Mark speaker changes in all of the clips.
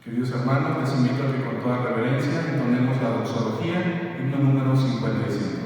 Speaker 1: Queridos hermanos, les invito a que con toda reverencia entonemos la doxología, himno número 55.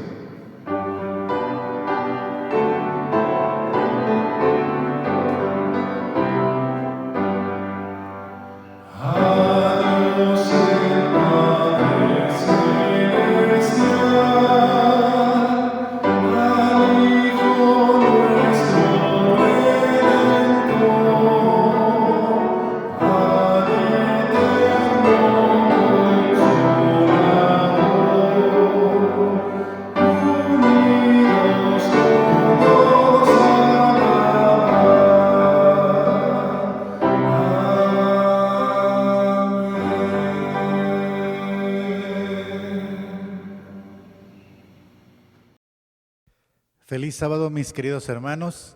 Speaker 2: Feliz sábado, mis queridos hermanos.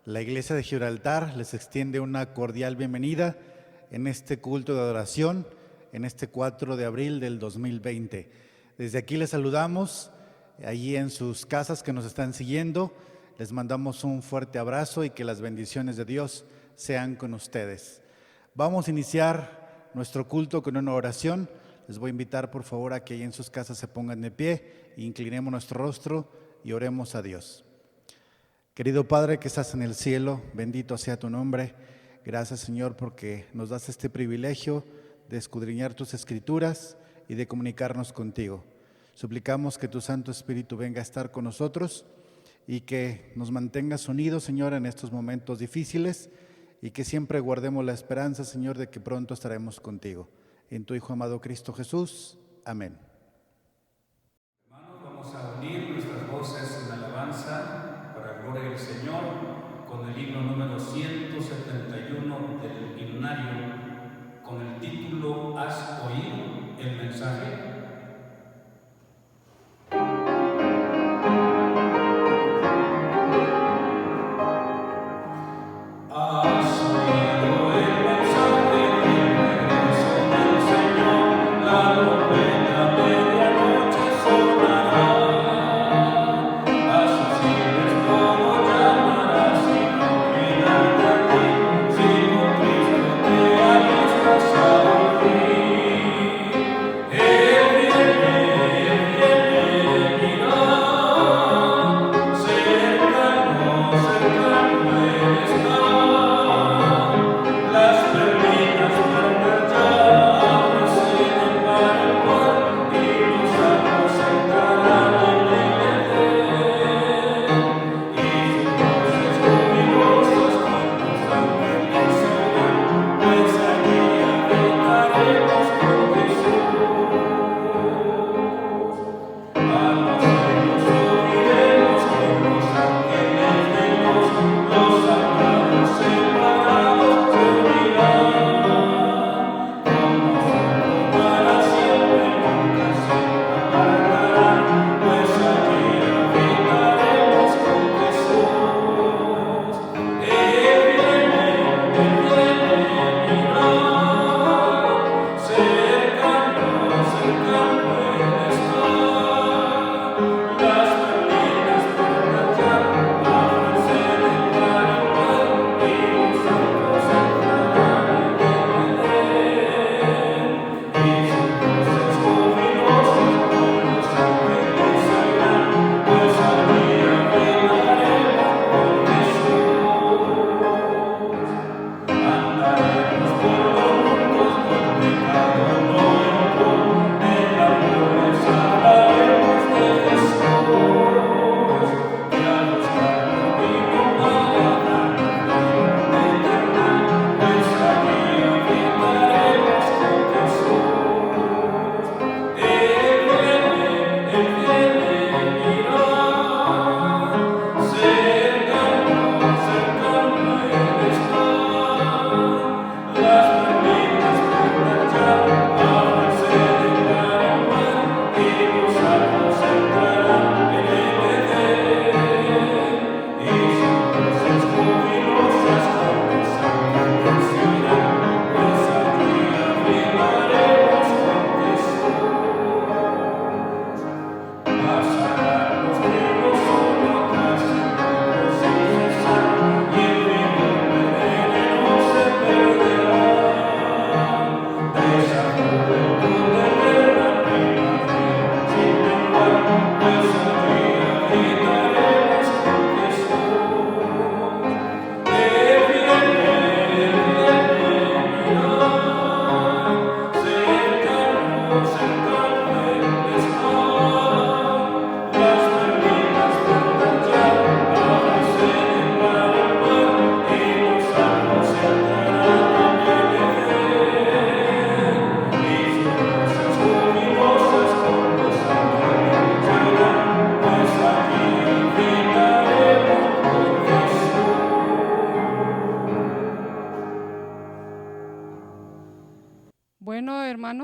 Speaker 2: La Iglesia de Gibraltar les extiende una cordial bienvenida en este culto de adoración, en este 4 de abril del 2020. Desde aquí les saludamos, allí en sus casas que nos están siguiendo. Les mandamos un fuerte abrazo y que las bendiciones de Dios sean con ustedes. Vamos a iniciar nuestro culto con una oración. Les voy a invitar, por favor, a que ahí en sus casas se pongan de pie e inclinemos nuestro rostro y oremos a Dios. Querido Padre que estás en el cielo, bendito sea tu nombre. Gracias, Señor, porque nos das este privilegio de escudriñar tus escrituras y de comunicarnos contigo. Suplicamos que tu Santo Espíritu venga a estar con nosotros y que nos mantengas unidos, Señor, en estos momentos difíciles y que siempre guardemos la esperanza, Señor, de que pronto estaremos contigo. En tu Hijo amado Cristo Jesús. Amén.
Speaker 1: Hermanos, vamos a unir nuestras voces en alabanza para gloria del Señor con el himno número 171 del himnario con el título ¿Has oído el mensaje?
Speaker 3: Hey!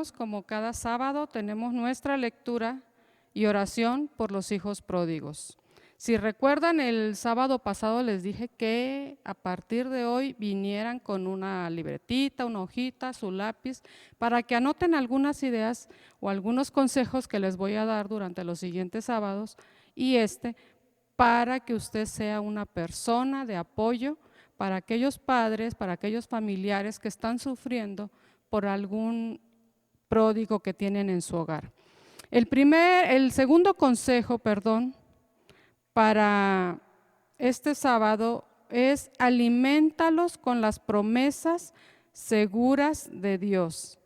Speaker 3: hermanos, como cada sábado tenemos nuestra lectura y oración por los hijos pródigos. Si recuerdan, el sábado pasado les dije que a partir de hoy vinieran con una libretita, una hojita, su lápiz, para que anoten algunas ideas o algunos consejos que les voy a dar durante los siguientes sábados y para que usted sea una persona de apoyo para aquellos padres, para aquellos familiares que están sufriendo por algún pródigo que tienen en su hogar. El segundo consejo, para este sábado es: aliméntalos con las promesas seguras de Dios.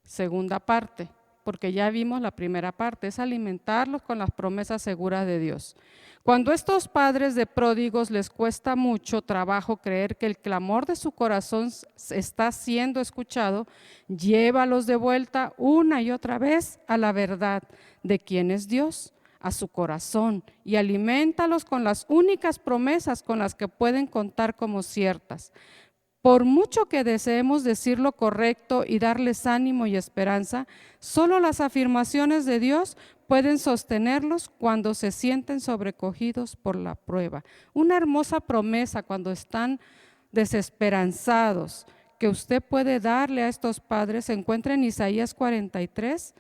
Speaker 3: Segunda parte, porque ya vimos la primera parte, es alimentarlos con las promesas seguras de Dios. Cuando a estos padres de pródigos les cuesta mucho trabajo creer que el clamor de su corazón está siendo escuchado, llévalos de vuelta una y otra vez a la verdad de quién es Dios, a su corazón, y aliméntalos con las únicas promesas con las que pueden contar como ciertas. Por mucho que deseemos decir lo correcto y darles ánimo y esperanza, solo las afirmaciones de Dios pueden sostenerlos cuando se sienten sobrecogidos por la prueba. Una hermosa promesa cuando están desesperanzados que usted puede darle a estos padres se encuentra en Isaías 43,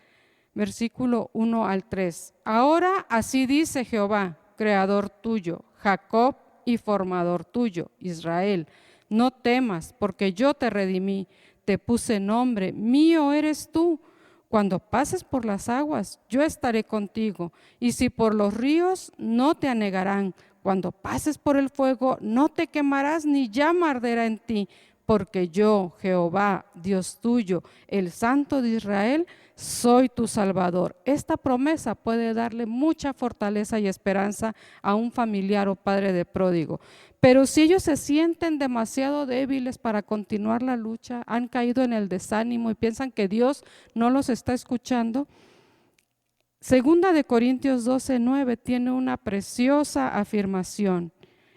Speaker 3: versículo 1 al 3. Ahora así dice Jehová, creador tuyo, Jacob, y formador tuyo, Israel. No temas, porque yo te redimí, te puse nombre, mío eres tú. Cuando pases por las aguas, yo estaré contigo, y si por los ríos, no te anegarán. Cuando pases por el fuego, no te quemarás, ni llama arderá en ti, porque yo, Jehová, Dios tuyo, el Santo de Israel, soy tu Salvador. Esta promesa puede darle mucha fortaleza y esperanza a un familiar o padre de pródigo. Pero si ellos se sienten demasiado débiles para continuar la lucha, han caído en el desánimo y piensan que Dios no los está escuchando, Segunda de Corintios 12:9 tiene una preciosa afirmación.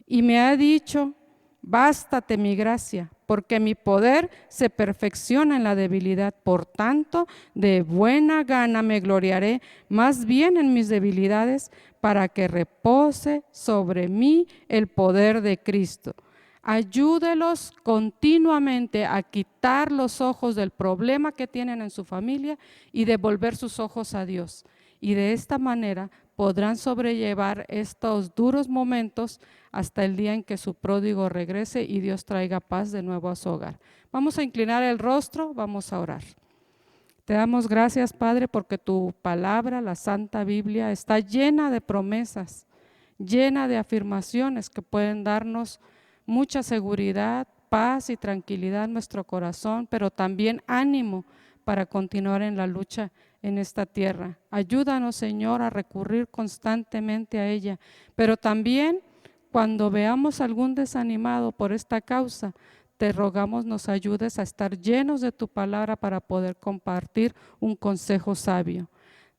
Speaker 3: Y me ha dicho, bástate mi gracia, porque mi poder se perfecciona en la debilidad. Por tanto, de buena gana me gloriaré más bien en mis debilidades, para que repose sobre mí el poder de Cristo. Ayúdelos continuamente a quitar los ojos del problema que tienen en su familia y devolver sus ojos a Dios. Y de esta manera podrán sobrellevar estos duros momentos hasta el día en que su pródigo regrese y Dios traiga paz de nuevo a su hogar. Vamos a inclinar el rostro, vamos a orar. Te damos gracias, Padre, porque tu palabra, la Santa Biblia, está llena de promesas, llena de afirmaciones que pueden darnos mucha seguridad, paz y tranquilidad en nuestro corazón, pero también ánimo para continuar en la lucha en esta tierra. Ayúdanos, Señor, a recurrir constantemente a ella, pero también cuando veamos algún desanimado por esta causa, te rogamos nos ayudes a estar llenos de tu palabra para poder compartir un consejo sabio.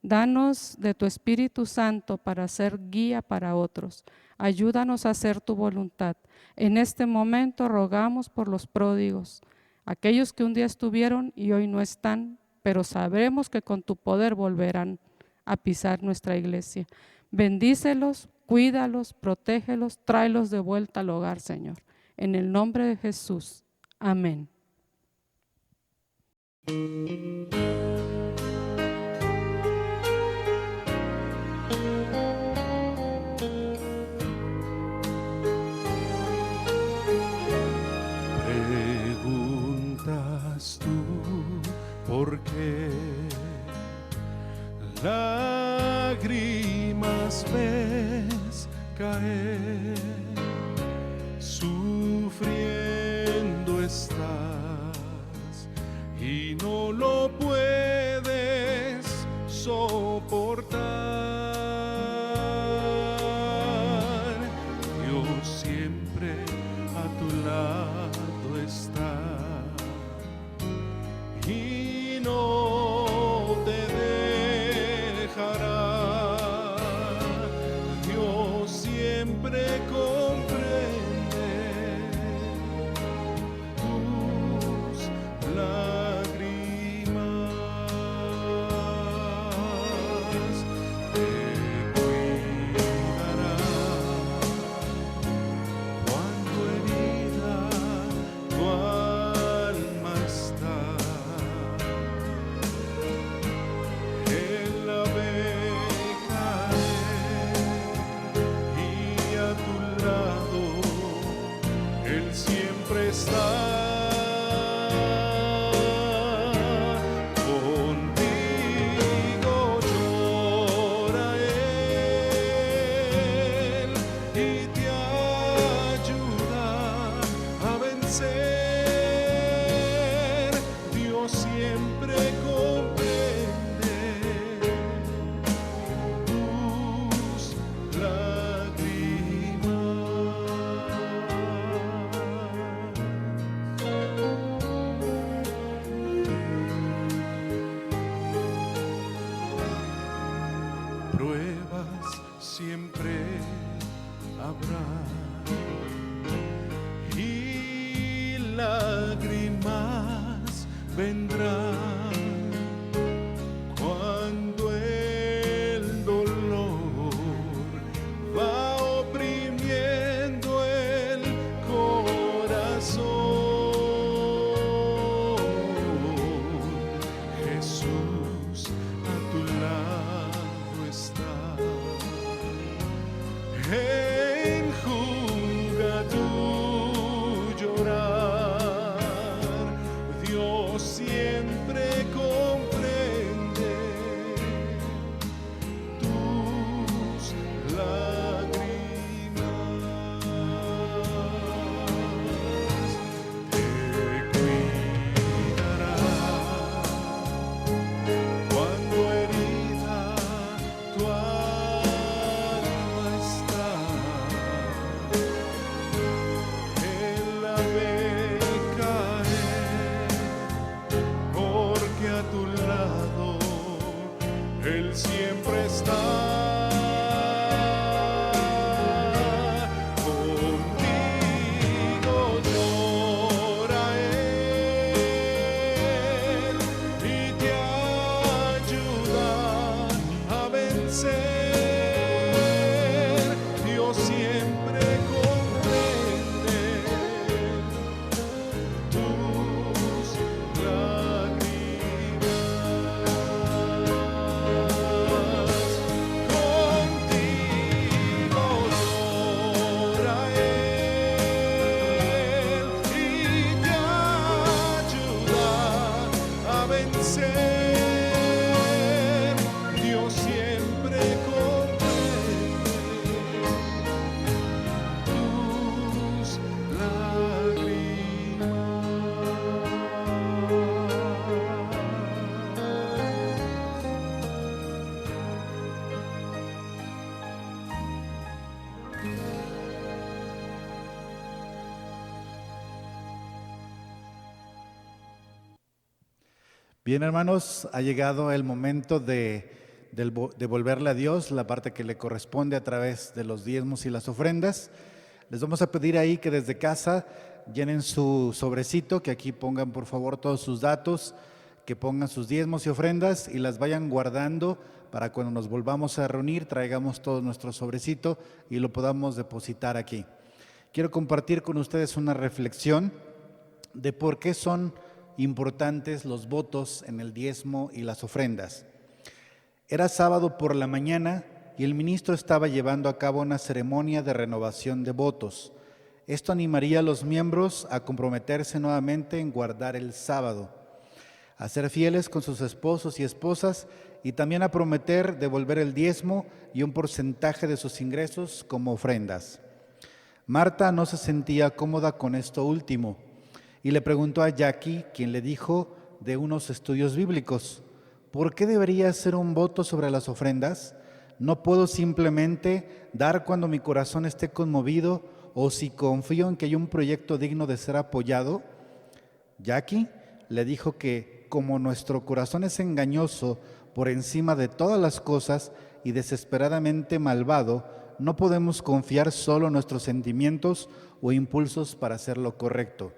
Speaker 3: Danos de tu Espíritu Santo para ser guía para otros. Ayúdanos a hacer tu voluntad. En este momento rogamos por los pródigos, aquellos que un día estuvieron y hoy no están, pero sabremos que con tu poder volverán a pisar nuestra iglesia. Bendícelos, cuídalos, protégelos, tráelos de vuelta al hogar, Señor. En el nombre de Jesús. Amén.
Speaker 4: Preguntas tú por qué lágrimas ves caer, sufriendo estás y no lo puedes soportar. Dios siempre a tu lado está y no te dejará. Dios siempre comprende tus lágrimas. y te ayuda a vencer. Dios siempre comprende tus lágrimas. Pruebas siempre habrá y lágrimas vendrán cuando el dolor va oprimiendo el corazón. Jesús a tu lado está, enjuga tu llorar. Dios siempre comprende tus lágrimas. Te cuidará cuando herida tu alma está. Él la ve caer, porque a tu lado Él siempre está. Contigo llora Él y te ayuda a vencer. Dios siempre comprende tus lágrimas. Contigo llora Él y te ayuda a vencer. Dios siempre comprende tus
Speaker 2: Bien, hermanos, ha llegado el momento de devolverle a Dios la parte que le corresponde a través de los diezmos y las ofrendas. Les vamos a pedir ahí que desde casa llenen su sobrecito, que aquí pongan por favor todos sus datos, que pongan sus diezmos y ofrendas y las vayan guardando para cuando nos volvamos a reunir traigamos todo nuestro sobrecito y lo podamos depositar aquí. Quiero compartir con ustedes una reflexión de por qué son importantes los votos en el diezmo y las ofrendas. Era sábado por la mañana y el ministro estaba llevando a cabo una ceremonia de renovación de votos. Esto animaría a los miembros a comprometerse nuevamente en guardar el sábado, a ser fieles con sus esposos y esposas y también a prometer devolver el diezmo y un porcentaje de sus ingresos como ofrendas. Marta no se sentía cómoda con esto último y le preguntó a Jackie, quien le dijo de unos estudios bíblicos: ¿por qué debería hacer un voto sobre las ofrendas? ¿No puedo simplemente dar cuando mi corazón esté conmovido o si confío en que hay un proyecto digno de ser apoyado? Jackie le dijo que como nuestro corazón es engañoso por encima de todas las cosas y desesperadamente malvado, no podemos confiar solo en nuestros sentimientos o impulsos para hacer lo correcto.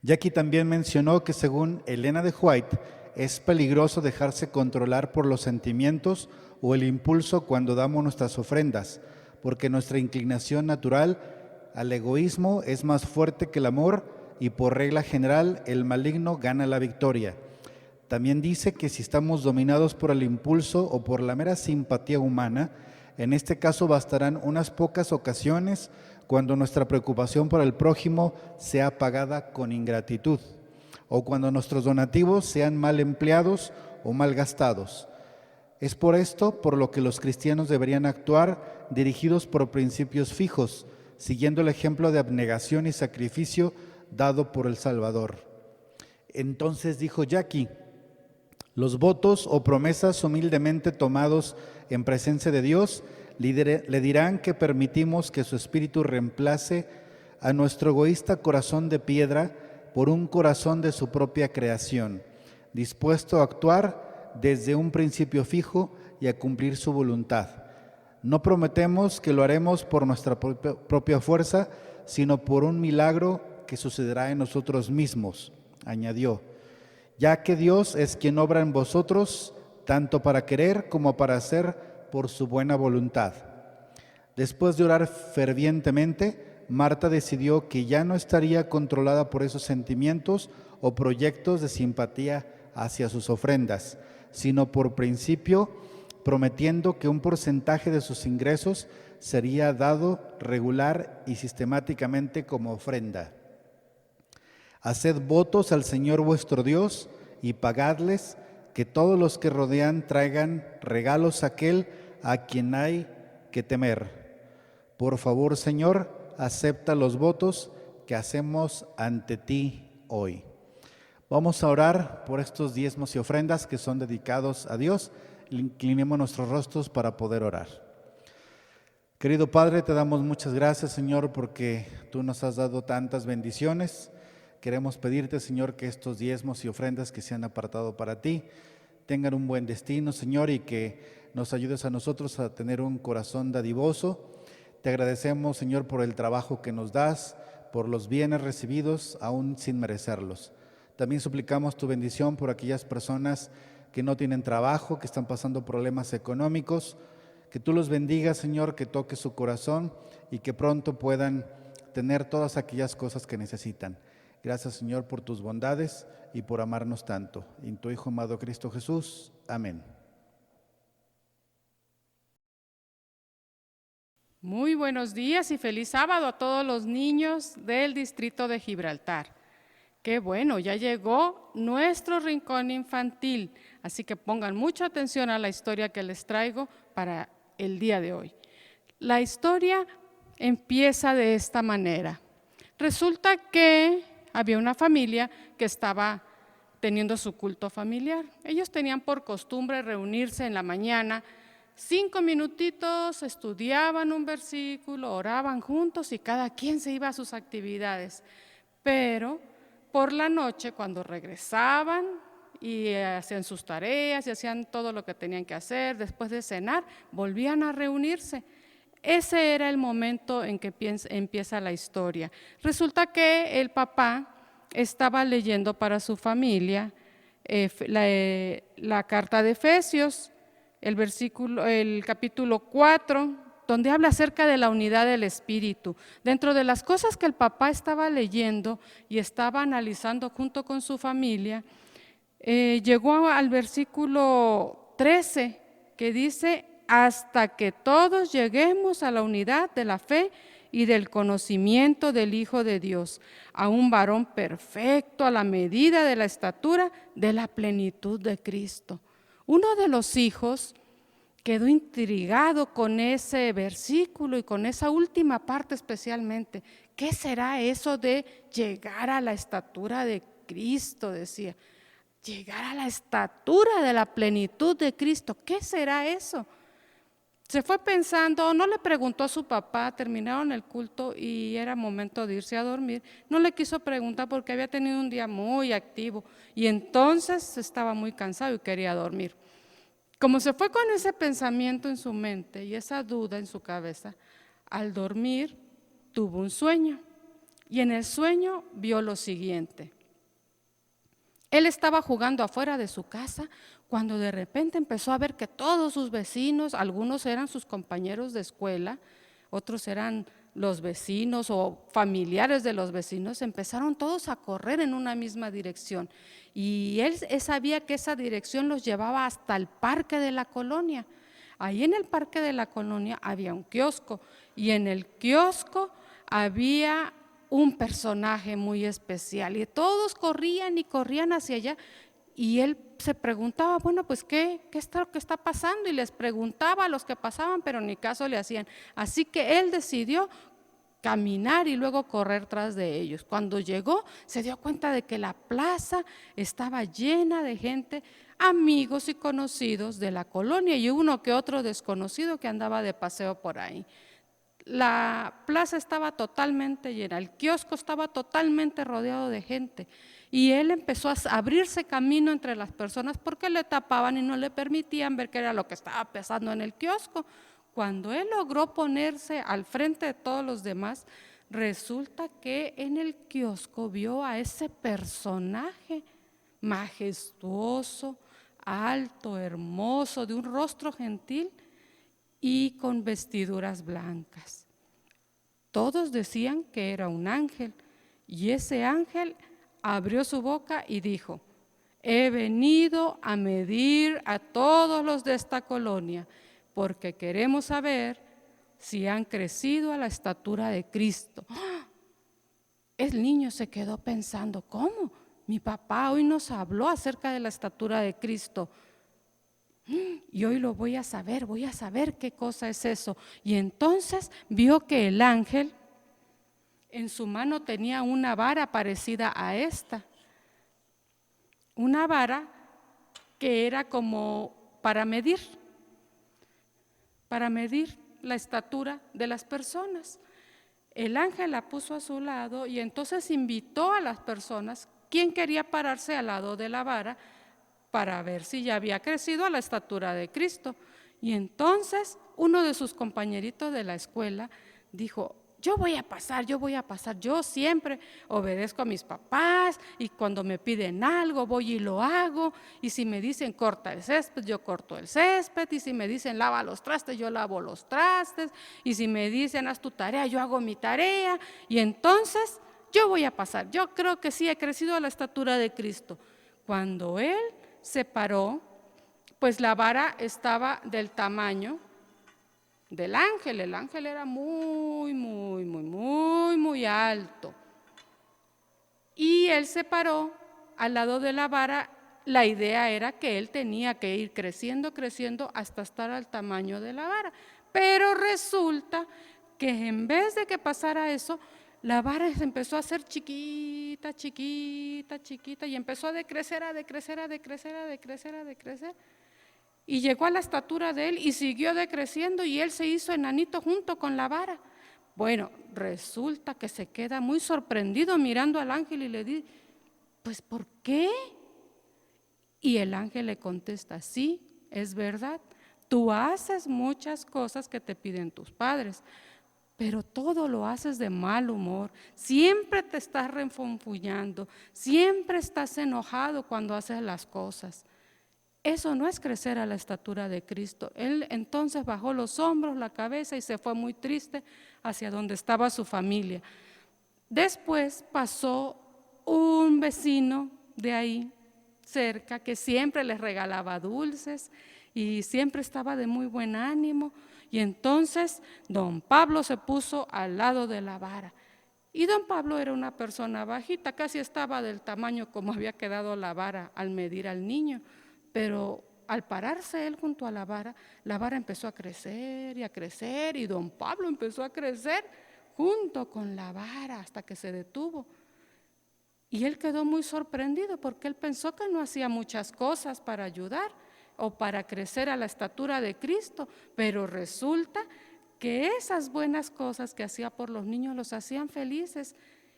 Speaker 2: Jackie también mencionó que según Elena de White, es peligroso dejarse controlar por los sentimientos o el impulso cuando damos nuestras ofrendas, porque nuestra inclinación natural al egoísmo es más fuerte que el amor y por regla general el maligno gana la victoria. También dice que si estamos dominados por el impulso o por la mera simpatía humana, en este caso bastarán unas pocas ocasiones cuando nuestra preocupación por el prójimo sea pagada con ingratitud o cuando nuestros donativos sean mal empleados o mal gastados. Es por esto por lo que los cristianos deberían actuar dirigidos por principios fijos, siguiendo el ejemplo de abnegación y sacrificio dado por el Salvador. Entonces dijo Jackie: los votos o promesas humildemente tomados en presencia de Dios le dirán que permitimos que su espíritu reemplace a nuestro egoísta corazón de piedra por un corazón de su propia creación, dispuesto a actuar desde un principio fijo y a cumplir su voluntad. No prometemos que lo haremos por nuestra propia fuerza, sino por un milagro que sucederá en nosotros mismos, añadió, ya que Dios es quien obra en vosotros, tanto para querer como para hacer por su buena voluntad. Después de orar fervientemente, Marta decidió que ya no estaría controlada por esos sentimientos o proyectos de simpatía hacia sus ofrendas, sino por principio, prometiendo que un porcentaje de sus ingresos sería dado regular y sistemáticamente como ofrenda. Haced votos al Señor vuestro Dios y pagadles, que todos los que rodean traigan regalos a aquel a quien hay que temer. Por favor, Señor, acepta los votos que hacemos ante ti hoy. Vamos a orar por estos diezmos y ofrendas que son dedicados a Dios. Inclinemos nuestros rostros para poder orar. Querido Padre, te damos muchas gracias, Señor, porque tú nos has dado tantas bendiciones. Queremos pedirte, Señor, que estos diezmos y ofrendas que se han apartado para ti tengan un buen destino, Señor, y que nos ayudes a nosotros a tener un corazón dadivoso. Te agradecemos, Señor, por el trabajo que nos das, por los bienes recibidos, aún sin merecerlos. También suplicamos tu bendición por aquellas personas que no tienen trabajo, que están pasando problemas económicos, que tú los bendigas, Señor, que toques su corazón y que pronto puedan tener todas aquellas cosas que necesitan. Gracias, Señor, por tus bondades y por amarnos tanto. En tu Hijo amado Cristo Jesús. Amén.
Speaker 3: Muy buenos días y feliz sábado a todos los niños del distrito de Gibraltar. Qué bueno, ya llegó nuestro rincón infantil, así que pongan mucha atención a la historia que les traigo para el día de hoy. La historia empieza de esta manera. Resulta que había una familia que estaba teniendo su culto familiar. Ellos tenían por costumbre reunirse en la mañana, 5 minutitos, estudiaban un versículo, oraban juntos y cada quien se iba a sus actividades. Pero por la noche, cuando regresaban y hacían sus tareas y hacían todo lo que tenían que hacer, después de cenar, volvían a reunirse. Ese era el momento en que empieza la historia. Resulta que el papá estaba leyendo para su familia la carta de Efesios, el capítulo 4, donde habla acerca de la unidad del Espíritu. Dentro de las cosas que el papá estaba leyendo y estaba analizando junto con su familia, llegó al versículo 13, que dice: hasta que todos lleguemos a la unidad de la fe y del conocimiento del Hijo de Dios, a un varón perfecto, a la medida de la estatura de la plenitud de Cristo. Uno de los hijos quedó intrigado con ese versículo y con esa última parte especialmente. ¿Qué será eso de llegar a la estatura de Cristo? Decía, llegar a la estatura de la plenitud de Cristo. ¿Qué será eso? Se fue pensando, no le preguntó a su papá, terminaron el culto y era momento de irse a dormir. No le quiso preguntar porque había tenido un día muy activo y entonces estaba muy cansado y quería dormir. Como se fue con ese pensamiento en su mente y esa duda en su cabeza, al dormir tuvo un sueño y en el sueño vio lo siguiente. Él estaba jugando afuera de su casa cuando de repente empezó a ver que todos sus vecinos, algunos eran sus compañeros de escuela, otros eran los vecinos o familiares de los vecinos, empezaron todos a correr en una misma dirección. Y él sabía que esa dirección los llevaba hasta el parque de la colonia. Ahí en el parque de la colonia había un kiosco y en el kiosco había un personaje muy especial y todos corrían y corrían hacia allá Y él se preguntaba, bueno, pues ¿qué está pasando? Y les preguntaba a los que pasaban, pero ni caso le hacían. Así que él decidió caminar y luego correr tras de ellos. Cuando llegó, se dio cuenta de que la plaza estaba llena de gente, amigos y conocidos de la colonia y uno que otro desconocido que andaba de paseo por ahí. La plaza estaba totalmente llena, el kiosco estaba totalmente rodeado de gente y él empezó a abrirse camino entre las personas porque le tapaban y no le permitían ver qué era lo que estaba pasando en el kiosco. Cuando él logró ponerse al frente de todos los demás, resulta que en el kiosco vio a ese personaje majestuoso, alto, hermoso, de un rostro gentil y con vestiduras blancas. Todos decían que era un ángel y ese ángel abrió su boca y dijo: he venido a medir a todos los de esta colonia porque queremos saber si han crecido a la estatura de Cristo. El niño se quedó pensando, ¿cómo? Mi papá hoy nos habló acerca de la estatura de Cristo. Y hoy lo voy a saber qué cosa es eso. Y entonces vio que el ángel en su mano tenía una vara parecida a esta. Una vara que era como para medir la estatura de las personas. El ángel la puso a su lado y entonces invitó a las personas, ¿quién quería pararse al lado de la vara para ver si ya había crecido a la estatura de Cristo? Y entonces uno de sus compañeritos de la escuela dijo: yo voy a pasar, yo siempre obedezco a mis papás y cuando me piden algo voy y lo hago, y si me dicen corta el césped, yo corto el césped, y si me dicen lava los trastes, yo lavo los trastes, y si me dicen haz tu tarea, yo hago mi tarea, y entonces yo voy a pasar. Yo creo que sí he crecido a la estatura de Cristo. Cuando él se paró, pues la vara estaba del tamaño del ángel. El ángel era muy alto. Y él se paró al lado de la vara. La idea era que él tenía que ir creciendo hasta estar al tamaño de la vara. Pero resulta que en vez de que pasara eso, la vara se empezó a hacer chiquita, y empezó a decrecer. Y llegó a la estatura de él y siguió decreciendo y él se hizo enanito junto con la vara. Bueno, resulta que se queda muy sorprendido mirando al ángel y le dice: pues ¿por qué? Y el ángel le contesta: sí, es verdad, tú haces muchas cosas que te piden tus padres, pero todo lo haces de mal humor, siempre te estás refunfuñando, siempre estás enojado cuando haces las cosas. Eso no es crecer a la estatura de Cristo. Él entonces bajó los hombros, la cabeza y se fue muy triste hacia donde estaba su familia. Después pasó un vecino de ahí cerca que siempre les regalaba dulces y siempre estaba de muy buen ánimo. Y entonces don Pablo se puso al lado de la vara. Y don Pablo era una persona bajita, casi estaba del tamaño como había quedado la vara al medir al niño. Pero al pararse él junto a la vara empezó a crecer y don Pablo empezó a crecer junto con la vara hasta que se detuvo. Y él quedó muy sorprendido porque él pensó que no hacía muchas cosas para ayudar o para crecer a la estatura de Cristo, pero resulta que esas buenas cosas que hacía por los niños los hacían felices.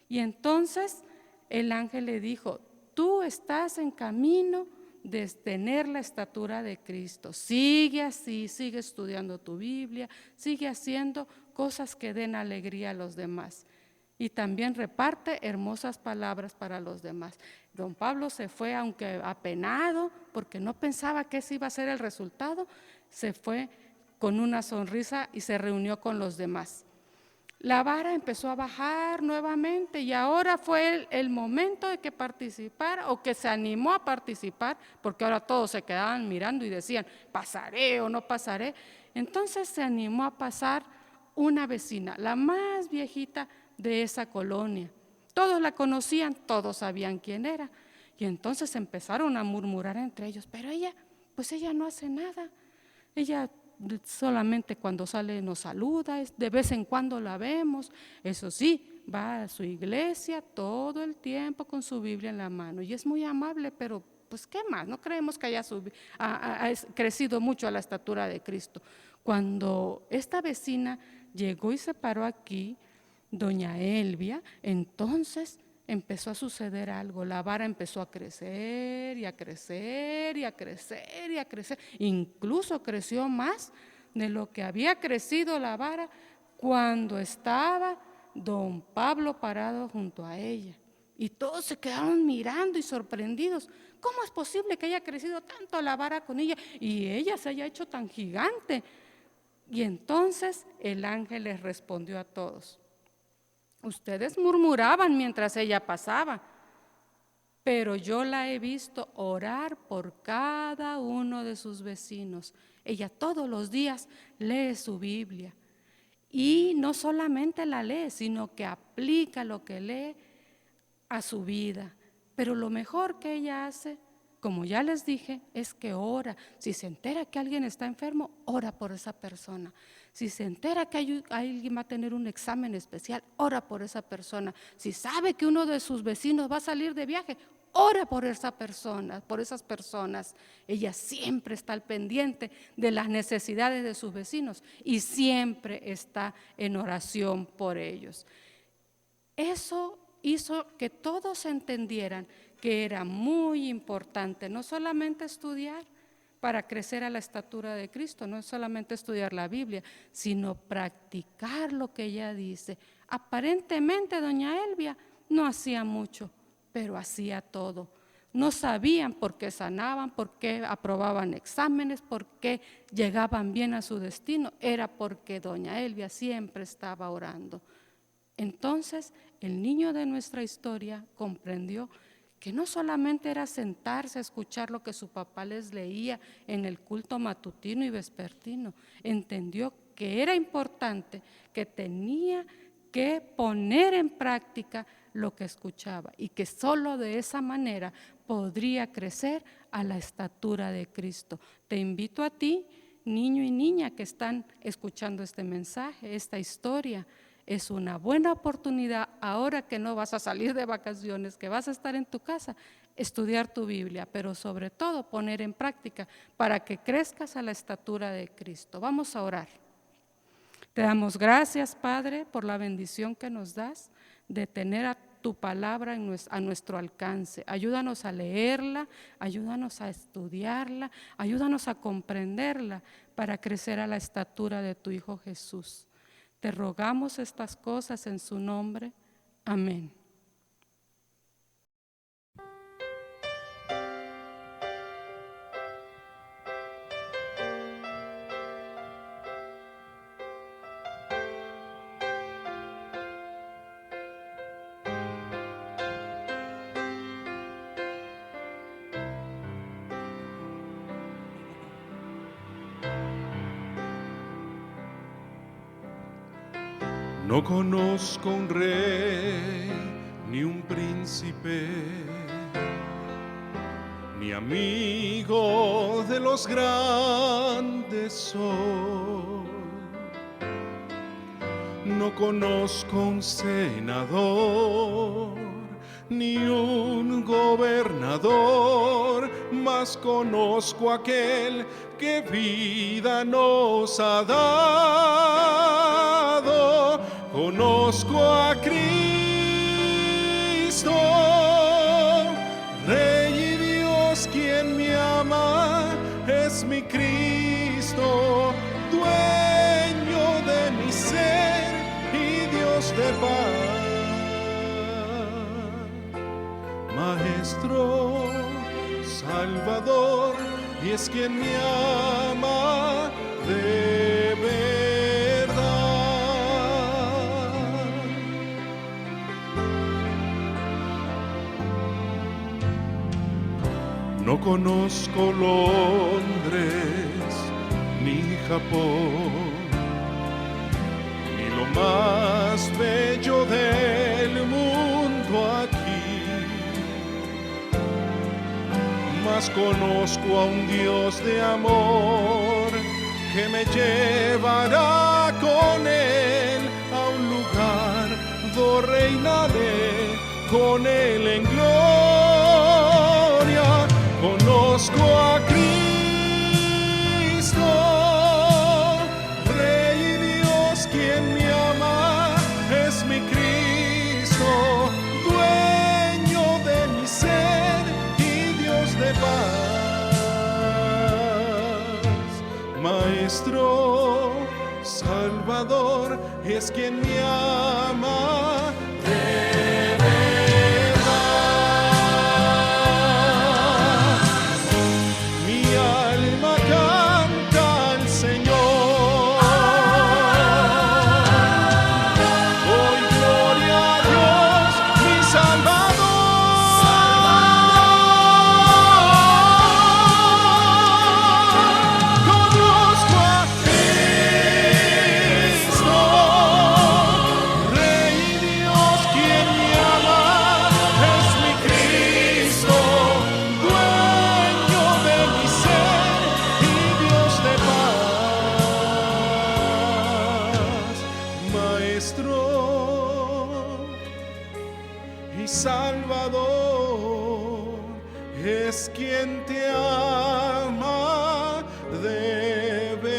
Speaker 3: Y entonces el ángel le dijo: tú estás en camino de tener la estatura de Cristo. Sigue así, sigue estudiando tu Biblia, sigue haciendo cosas que den alegría a los demás. Y también reparte hermosas palabras para los demás. Don Pablo se fue, aunque apenado, porque no pensaba que ese iba a ser el resultado, se fue con una sonrisa y se reunió con los demás. La vara empezó a bajar nuevamente y ahora fue el momento de que participara o que se animó a participar, porque ahora todos se quedaban mirando y decían: ¿pasaré o no pasaré? Entonces se animó a pasar una vecina, la más viejita de esa colonia. Todos la conocían, todos sabían quién era. Y entonces empezaron a murmurar entre ellos, pero ella no hace nada. Ella solamente cuando sale nos saluda, de vez en cuando la vemos. Eso sí, va a su iglesia todo el tiempo con su Biblia en la mano y es muy amable, pero pues ¿qué más? No creemos que haya ha crecido mucho a la estatura de Cristo. Cuando esta vecina llegó y se paró aquí, doña Elvia, entonces empezó a suceder algo. La vara empezó a crecer y a crecer y a crecer y a crecer. Incluso creció más de lo que había crecido la vara cuando estaba don Pablo parado junto a ella. Y todos se quedaron mirando y sorprendidos. ¿Cómo es posible que haya crecido tanto la vara con ella y ella se haya hecho tan gigante? Y entonces el ángel les respondió a todos: ustedes murmuraban mientras ella pasaba, pero yo la he visto orar por cada uno de sus vecinos. Ella todos los días lee su Biblia y no solamente la lee, sino que aplica lo que lee a su vida. Pero lo mejor que ella hace, como ya les dije, es que ora. Si se entera que alguien está enfermo, ora por esa persona. Si se entera que alguien va a tener un examen especial, ora por esa persona. Si sabe que uno de sus vecinos va a salir de viaje, ora por esa persona, por esas personas. Ella siempre está al pendiente de las necesidades de sus vecinos y siempre está en oración por ellos. Eso hizo que todos entendieran que era muy importante no solamente estudiar para crecer a la estatura de Cristo, no solamente estudiar la Biblia, sino practicar lo que ella dice. Aparentemente doña Elvia no hacía mucho, pero hacía todo. No sabían por qué sanaban, por qué aprobaban exámenes, por qué llegaban bien a su destino. Era porque doña Elvia siempre estaba orando. Entonces, el niño de nuestra historia comprendió que no solamente era sentarse a escuchar lo que su papá les leía en el culto matutino y vespertino, entendió que era importante, que tenía que poner en práctica lo que escuchaba y que solo de esa manera podría crecer a la estatura de Cristo. Te invito a ti, niño y niña que están escuchando este mensaje, esta historia. Es una buena oportunidad, ahora que no vas a salir de vacaciones, que vas a estar en tu casa, estudiar tu Biblia, pero sobre todo poner en práctica para que crezcas a la estatura de Cristo. Vamos a orar. Te damos gracias, Padre, por la bendición que nos das de tener a tu palabra a nuestro alcance. Ayúdanos a leerla, ayúdanos a estudiarla, ayúdanos a comprenderla para crecer a la estatura de tu Hijo Jesús. Te rogamos estas cosas en su nombre. Amén.
Speaker 4: No conozco un rey ni un príncipe, ni amigo de los grandes soy. No conozco un senador ni un gobernador, mas conozco aquel que vida nos ha dado. Conozco a Cristo, Rey y Dios, quien me ama, es mi Cristo, dueño de mi ser y Dios de paz. Maestro, Salvador, y es quien me ama de verdad. No conozco Londres ni Japón, ni lo más bello del mundo aquí, mas conozco a un Dios de amor que me llevará con Él a un lugar donde reinaré con Él en gloria. Conozco a Cristo, Rey y Dios, quien me ama, es mi Cristo, dueño de mi ser y Dios de paz. Maestro, Salvador, es quien me ama de verdad. Mi alma canta al Señor. Doy gloria a Dios, mi Salvador. Conozco a Cristo, Rey y Dios, quien me ama, es mi Cristo, dueño de mi ser y Dios de paz. Maestro y Salvador, es quien te ama de verdad.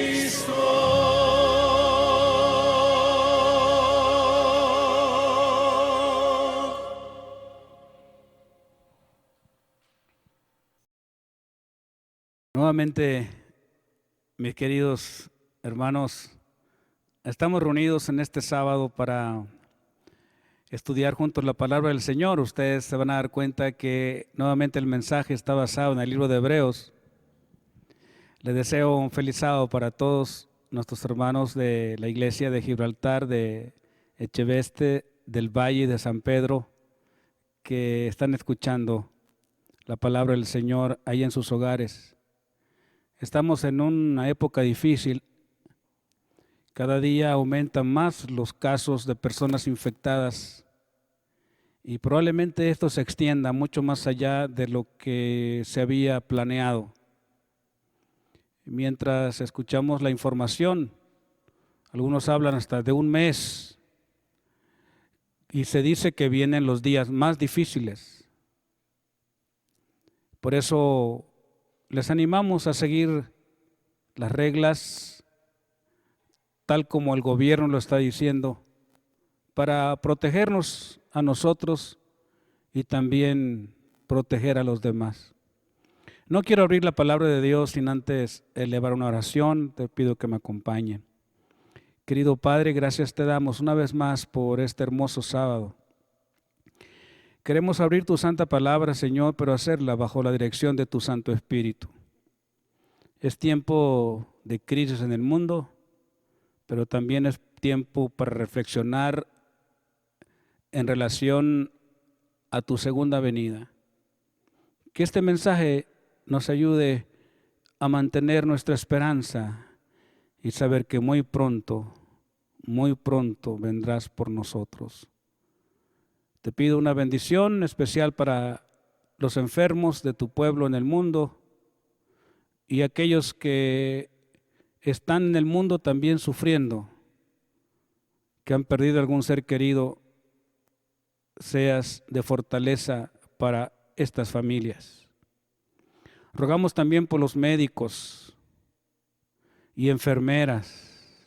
Speaker 4: Cristo.
Speaker 1: Nuevamente, mis queridos hermanos, estamos reunidos en este sábado para estudiar juntos la palabra del Señor. Ustedes se van a dar cuenta que nuevamente el mensaje está basado en el libro de Hebreos. Les deseo un feliz sábado para todos nuestros hermanos de la iglesia de Gibraltar, de Echeveste, del Valle de San Pedro, que están escuchando la palabra del Señor ahí en sus hogares. Estamos en una época difícil. Cada día aumentan más los casos de personas infectadas y probablemente esto se extienda mucho más allá de lo que se había planeado. Mientras escuchamos la información, algunos hablan hasta de un mes y se dice que vienen los días más difíciles. Por eso les animamos a seguir las reglas tal como el gobierno lo está diciendo, para protegernos a nosotros y también proteger a los demás. No quiero abrir la palabra de Dios sin antes elevar una oración. Te pido que me acompañen. Querido Padre, gracias te damos una vez más por este hermoso sábado. Queremos abrir tu santa palabra, Señor, pero hacerla bajo la dirección de tu Santo Espíritu. Es tiempo de crisis en el mundo, pero también es tiempo para reflexionar en relación a tu segunda venida. Que este mensaje nos ayude a mantener nuestra esperanza y saber que muy pronto vendrás por nosotros. Te pido una bendición especial para los enfermos de tu pueblo en el mundo y aquellos que están en el mundo también sufriendo, que han perdido algún ser querido. Seas de fortaleza para estas familias. Rogamos también por los médicos y enfermeras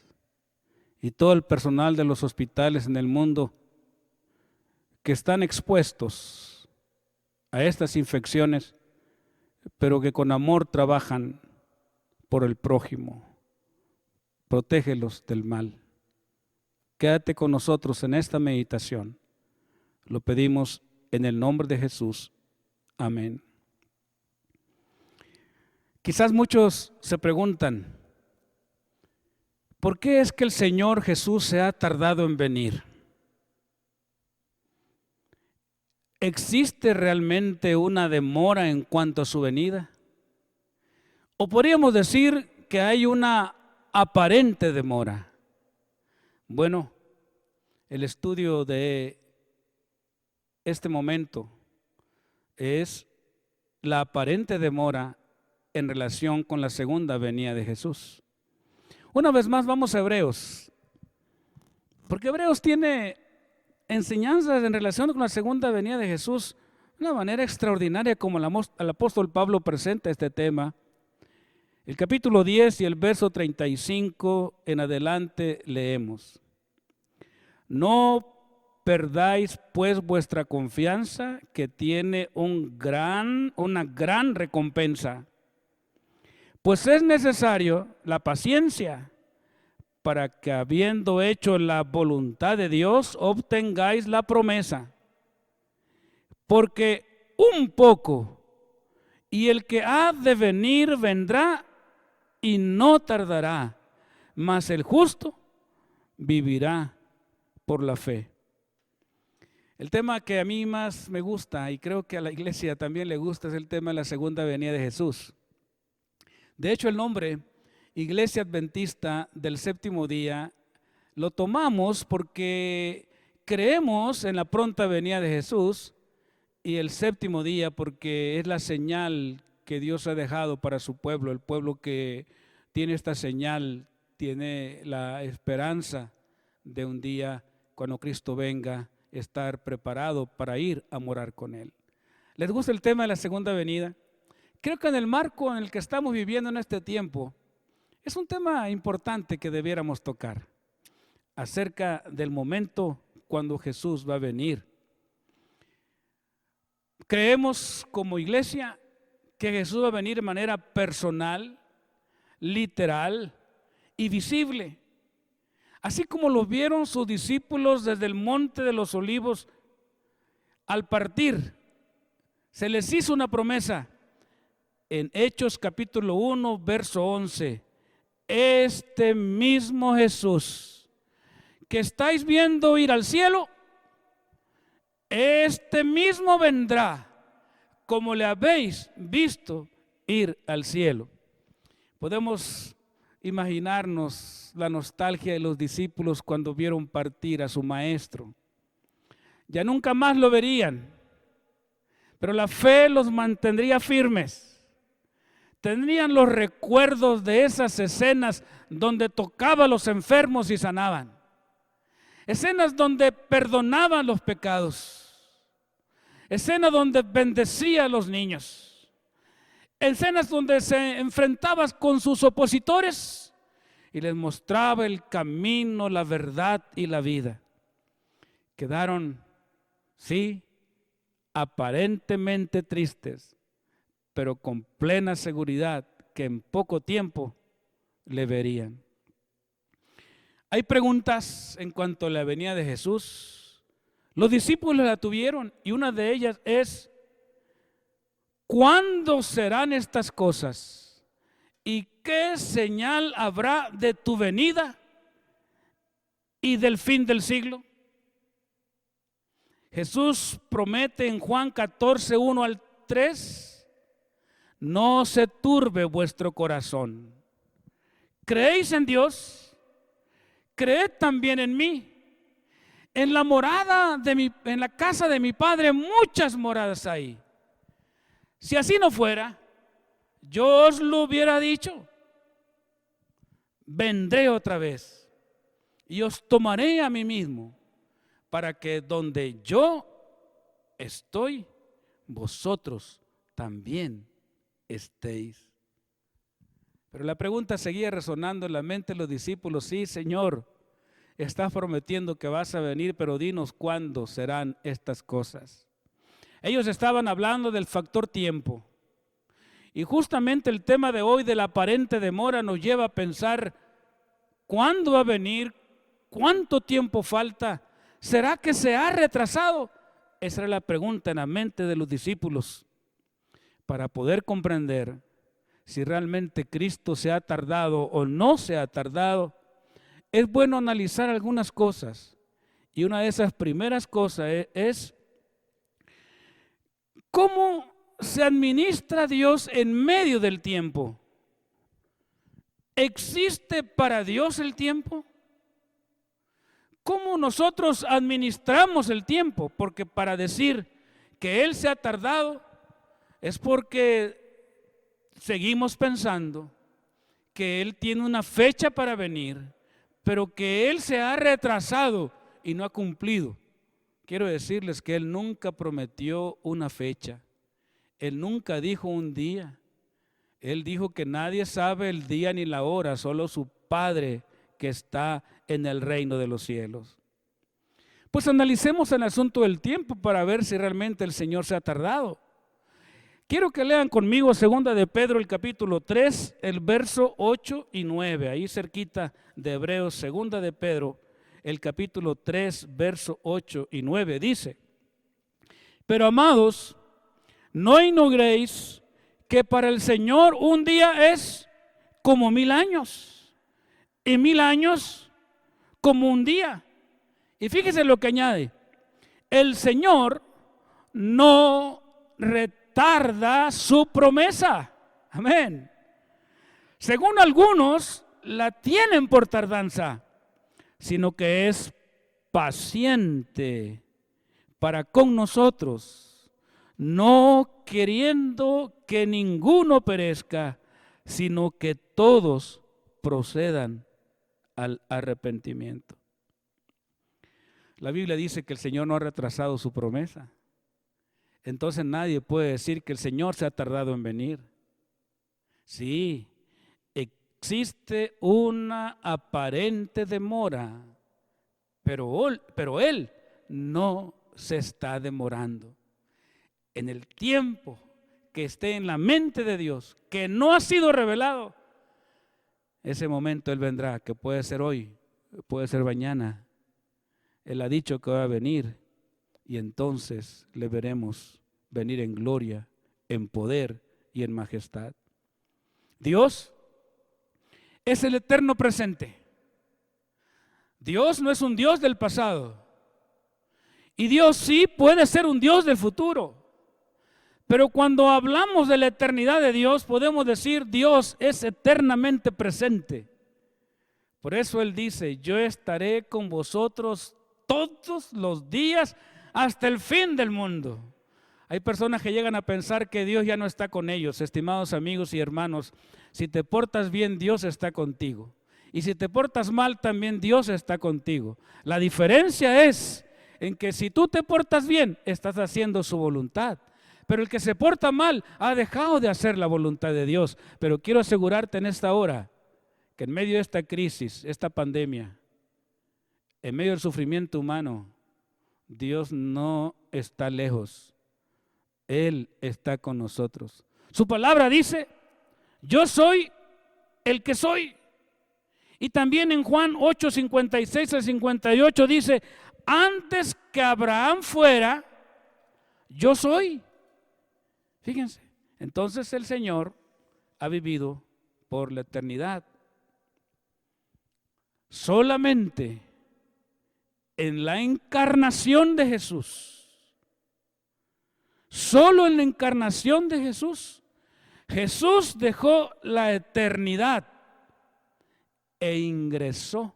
Speaker 1: y todo el personal de los hospitales en el mundo que están expuestos a estas infecciones, pero que con amor trabajan por el prójimo. Protégelos del mal. Quédate con nosotros en esta meditación. Lo pedimos en el nombre de Jesús. Amén. Quizás muchos se preguntan, ¿por qué es que el Señor Jesús se ha tardado en venir? ¿Existe realmente una demora en cuanto a su venida? O podríamos decir que hay una aparente demora. Bueno, el estudio de este momento es la aparente demora en relación con la segunda venida de Jesús. Una vez más vamos a Hebreos, porque Hebreos tiene enseñanzas en relación con la segunda venida de Jesús, de una manera extraordinaria como el apóstol Pablo presenta este tema. El capítulo 10 y el verso 35 en adelante leemos: no perdáis pues vuestra confianza, que tiene una gran recompensa, pues es necesario la paciencia para que, habiendo hecho la voluntad de Dios, obtengáis la promesa. Porque un poco, y el que ha de venir vendrá y no tardará, mas el justo vivirá por la fe. El tema que a mí más me gusta, y creo que a la iglesia también le gusta, es el tema de la segunda venida de Jesús. De hecho, el nombre Iglesia Adventista del Séptimo Día lo tomamos porque creemos en la pronta venida de Jesús, y el séptimo día porque es la señal que Dios ha dejado para su pueblo. El pueblo que tiene esta señal tiene la esperanza de un día, cuando Cristo venga, estar preparado para ir a morar con Él. ¿Les gusta el tema de la segunda venida? Creo que en el marco en el que estamos viviendo en este tiempo, es un tema importante que debiéramos tocar, acerca del momento cuando Jesús va a venir. Creemos como iglesia que Jesús va a venir de manera personal, literal y visible. Así como lo vieron sus discípulos desde el monte de los olivos, al partir se les hizo una promesa en Hechos capítulo 1, verso 11. Este mismo Jesús que estáis viendo ir al cielo, este mismo vendrá como le habéis visto ir al cielo. Podemos imaginarnos la nostalgia de los discípulos cuando vieron partir a su maestro. Ya nunca más lo verían, pero la fe los mantendría firmes. Tendrían los recuerdos de esas escenas donde tocaba a los enfermos y sanaban. Escenas donde perdonaban los pecados. Escenas donde bendecía a los niños. Escenas donde se enfrentaba con sus opositores y les mostraba el camino, la verdad y la vida. Quedaron, sí, aparentemente tristes, pero con plena seguridad que en poco tiempo le verían. Hay preguntas en cuanto a la venida de Jesús. Los discípulos la tuvieron y una de ellas es: ¿cuándo serán estas cosas? ¿Y qué señal habrá de tu venida y del fin del siglo? Jesús promete en Juan 14, 1 al 3: no se turbe vuestro corazón. ¿Creéis en Dios? Creed también en mí. En la morada en la casa de mi Padre muchas moradas hay. Si así no fuera, yo os lo hubiera dicho. Vendré otra vez y os tomaré a mí mismo, para que donde yo estoy, vosotros también estéis. Pero la pregunta seguía resonando en la mente de los discípulos: sí, Señor, estás prometiendo que vas a venir, pero dinos cuándo serán estas cosas. Ellos estaban hablando del factor tiempo. Y justamente el tema de hoy de la aparente demora nos lleva a pensar: ¿cuándo va a venir? ¿Cuánto tiempo falta? ¿Será que se ha retrasado? Esa era la pregunta en la mente de los discípulos. Para poder comprender si realmente Cristo se ha tardado o no se ha tardado, es bueno analizar algunas cosas. Y una de esas primeras cosas es ¿cómo se administra Dios en medio del tiempo? ¿existe para Dios el tiempo? ¿Cómo nosotros administramos el tiempo? Porque para decir que Él se ha tardado es porque seguimos pensando que Él tiene una fecha para venir, pero que Él se ha retrasado y no ha cumplido. Quiero decirles que Él nunca prometió una fecha. Él nunca dijo un día. Él dijo que nadie sabe el día ni la hora, solo su Padre que está en el reino de los cielos. Pues analicemos el asunto del tiempo para ver si realmente el Señor se ha tardado. Quiero que lean conmigo 2 de Pedro, el capítulo 3, el verso 8 y 9, ahí cerquita de Hebreos. 2 de Pedro, el capítulo 3, verso 8 y 9, dice: pero amados, no ignoréis que para el Señor un día es como 1000 años, y 1000 años como un día. Y fíjese lo que añade: el Señor no retarda su promesa. Amén. Según algunos, la tienen por tardanza, sino que es paciente para con nosotros, no queriendo que ninguno perezca, sino que todos procedan al arrepentimiento. La Biblia dice que el Señor no ha retrasado su promesa. Entonces nadie puede decir que el Señor se ha tardado en venir. Sí, existe una aparente demora, pero Él no se está demorando. En el tiempo que esté en la mente de Dios, que no ha sido revelado, ese momento Él vendrá, que puede ser hoy, puede ser mañana. Él ha dicho que va a venir y entonces le veremos venir en gloria, en poder y en majestad. Dios es el eterno presente. Dios no es un Dios del pasado. Y Dios sí puede ser un Dios del futuro. Pero cuando hablamos de la eternidad de Dios, podemos decir Dios es eternamente presente. Por eso Él dice: yo estaré con vosotros todos los días hasta el fin del mundo. Hay personas que llegan a pensar que Dios ya no está con ellos. Estimados amigos y hermanos, si te portas bien, Dios está contigo. Y si te portas mal, también Dios está contigo. La diferencia es en que si tú te portas bien, estás haciendo su voluntad. Pero el que se porta mal ha dejado de hacer la voluntad de Dios. Pero quiero asegurarte en esta hora que en medio de esta crisis, esta pandemia, en medio del sufrimiento humano, Dios no está lejos. Él está con nosotros. Su palabra dice: yo soy el que soy. Y también en Juan 8, 56 al 58 dice: antes que Abraham fuera, yo soy. Fíjense, entonces el Señor ha vivido por la eternidad. Solamente en la encarnación de Jesús, solo en la encarnación de Jesús, Jesús dejó la eternidad e ingresó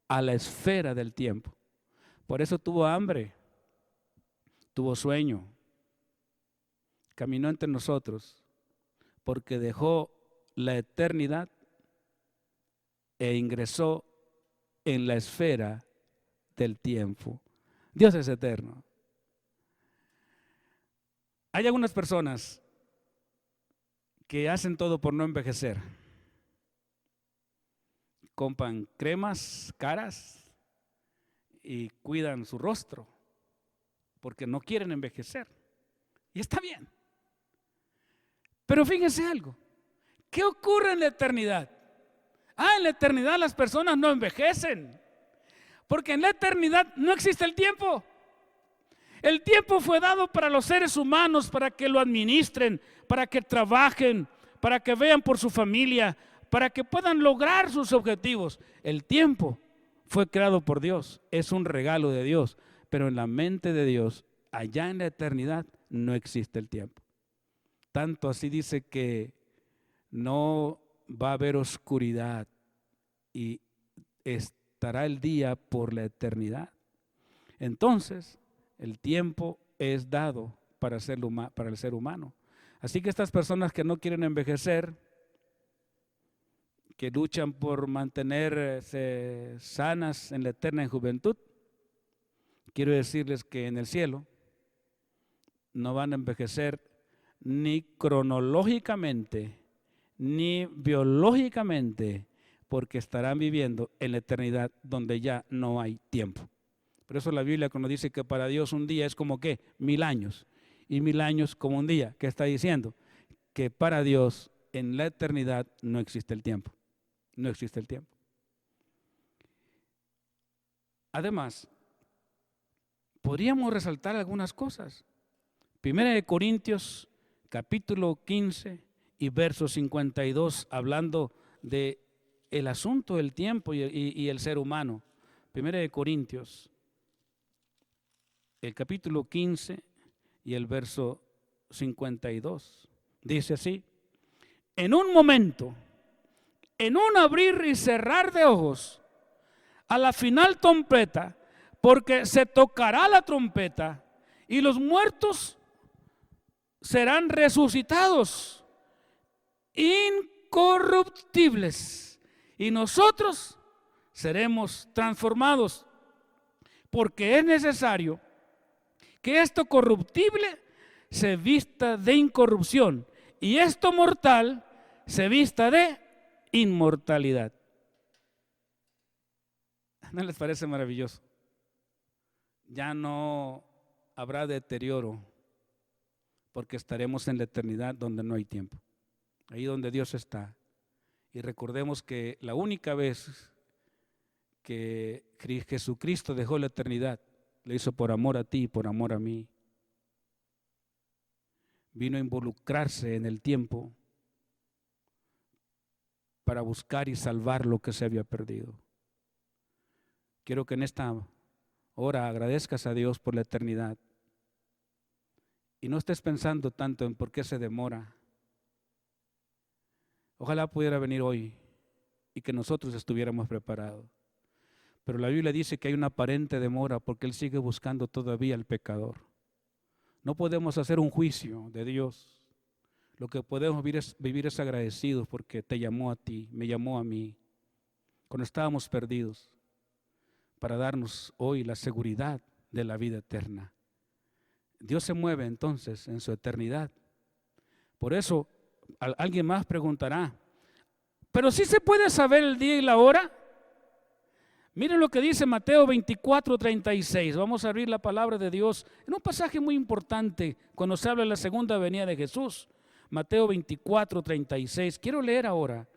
Speaker 1: a la esfera del tiempo. Por eso tuvo hambre, tuvo sueño, caminó entre nosotros, porque dejó la eternidad e ingresó en la esfera del tiempo. Dios es eterno. Hay algunas personas que hacen todo por no envejecer. Compran cremas caras y cuidan su rostro porque no quieren envejecer. Y está bien. Pero fíjense algo. ¿Qué ocurre en la eternidad? En la eternidad las personas no envejecen. Porque en la eternidad no existe el tiempo. El tiempo fue dado para los seres humanos, para que lo administren, para que trabajen, para que vean por su familia, para que puedan lograr sus objetivos. El tiempo fue creado por Dios, es un regalo de Dios, pero en la mente de Dios, allá en la eternidad, no existe el tiempo. Tanto así dice que no
Speaker 5: va a haber oscuridad y estará el día por la eternidad. Entonces, el tiempo es dado para el ser humano. Así que estas personas que no quieren envejecer, que luchan por mantenerse sanas en la eterna juventud, quiero decirles que en el cielo no van a envejecer ni cronológicamente, ni biológicamente, porque estarán viviendo en la eternidad donde ya no hay tiempo. Por eso la Biblia cuando dice que para Dios un día es como ¿qué? 1000 años, y 1000 años como un día. ¿Qué está diciendo? Que para Dios en la eternidad no existe el tiempo. No existe el tiempo. Además, podríamos resaltar algunas cosas. 1 Corintios capítulo 15 y verso 52, hablando de el asunto del tiempo y el ser humano. 1 Corintios, el capítulo 15 y el verso 52. Dice así: en un momento, en un abrir y cerrar de ojos, a la final trompeta, porque se tocará la trompeta y los muertos serán resucitados, incorruptibles, y nosotros seremos transformados, porque es necesario que esto corruptible se vista de incorrupción y esto mortal se vista de inmortalidad. ¿No les parece maravilloso? Ya no habrá deterioro, porque estaremos en la eternidad donde no hay tiempo, ahí donde Dios está. Y recordemos que la única vez que Jesucristo dejó la eternidad, lo hizo por amor a ti y por amor a mí. Vino a involucrarse en el tiempo para buscar y salvar lo que se había perdido. Quiero que en esta hora agradezcas a Dios por la eternidad y no estés pensando tanto en por qué se demora. Ojalá pudiera venir hoy y que nosotros estuviéramos preparados. Pero la Biblia dice que hay una aparente demora porque Él sigue buscando todavía al pecador. No podemos hacer un juicio de Dios. Lo que podemos vivir es agradecidos porque te llamó a ti, me llamó a mí, cuando estábamos perdidos, para darnos hoy la seguridad de la vida eterna. Dios se mueve entonces en su eternidad. Por eso alguien más preguntará, ¿pero sí se puede saber el día y la hora? Miren lo que dice Mateo 24:36. Vamos a abrir la palabra de Dios en un pasaje muy importante cuando se habla de la segunda venida de Jesús. Mateo 24:36. Quiero leer ahora.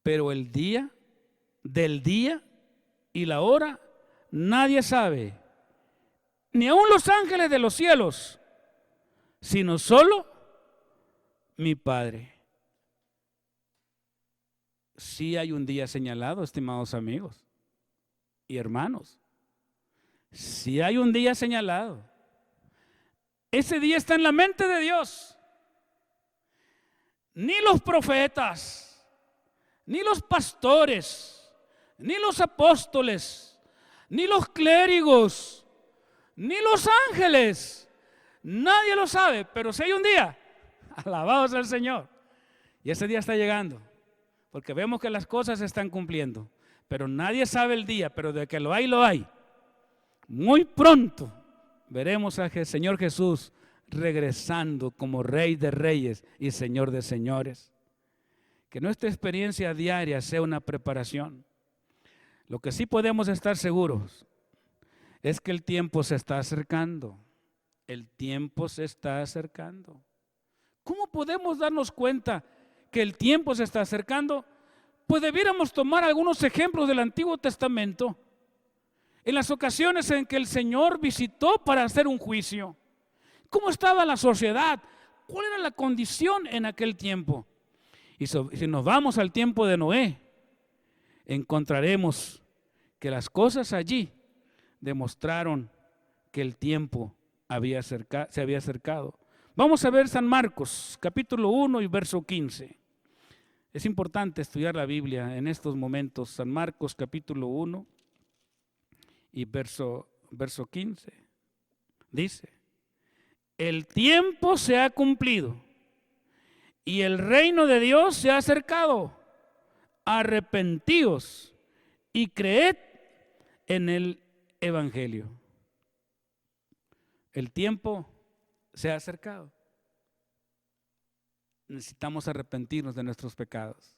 Speaker 5: Pero el día, del día y la hora, nadie sabe, ni aun los ángeles de los cielos, sino solo mi Padre. Sí hay un día señalado, estimados amigos y hermanos. Sí hay un día señalado. Ese día está en la mente de Dios. Ni los profetas, ni los pastores, ni los apóstoles, ni los clérigos, ni los ángeles, nadie lo sabe, pero si hay un día, alabado sea el Señor. Y ese día está llegando, porque vemos que las cosas se están cumpliendo, pero nadie sabe el día, pero de que lo hay, lo hay. Muy pronto veremos al Señor Jesús regresando como Rey de Reyes y Señor de Señores. Que nuestra experiencia diaria sea una preparación. Lo que sí podemos estar seguros es que el tiempo se está acercando. El tiempo se está acercando. ¿Cómo podemos darnos cuenta que el tiempo se está acercando? Pues debiéramos tomar algunos ejemplos del Antiguo Testamento. En las ocasiones en que el Señor visitó para hacer un juicio. ¿Cómo estaba la sociedad? ¿Cuál era la condición en aquel tiempo? Y si nos vamos al tiempo de Noé, encontraremos que las cosas allí demostraron que el tiempo se había acercado. Vamos a ver San Marcos, capítulo 1 y verso 15. Es importante estudiar la Biblia en estos momentos. San Marcos, capítulo 1 y verso 15. Dice: el tiempo se ha cumplido y el reino de Dios se ha acercado. Arrepentíos y creed en el Evangelio. El tiempo se ha acercado. Necesitamos arrepentirnos de nuestros pecados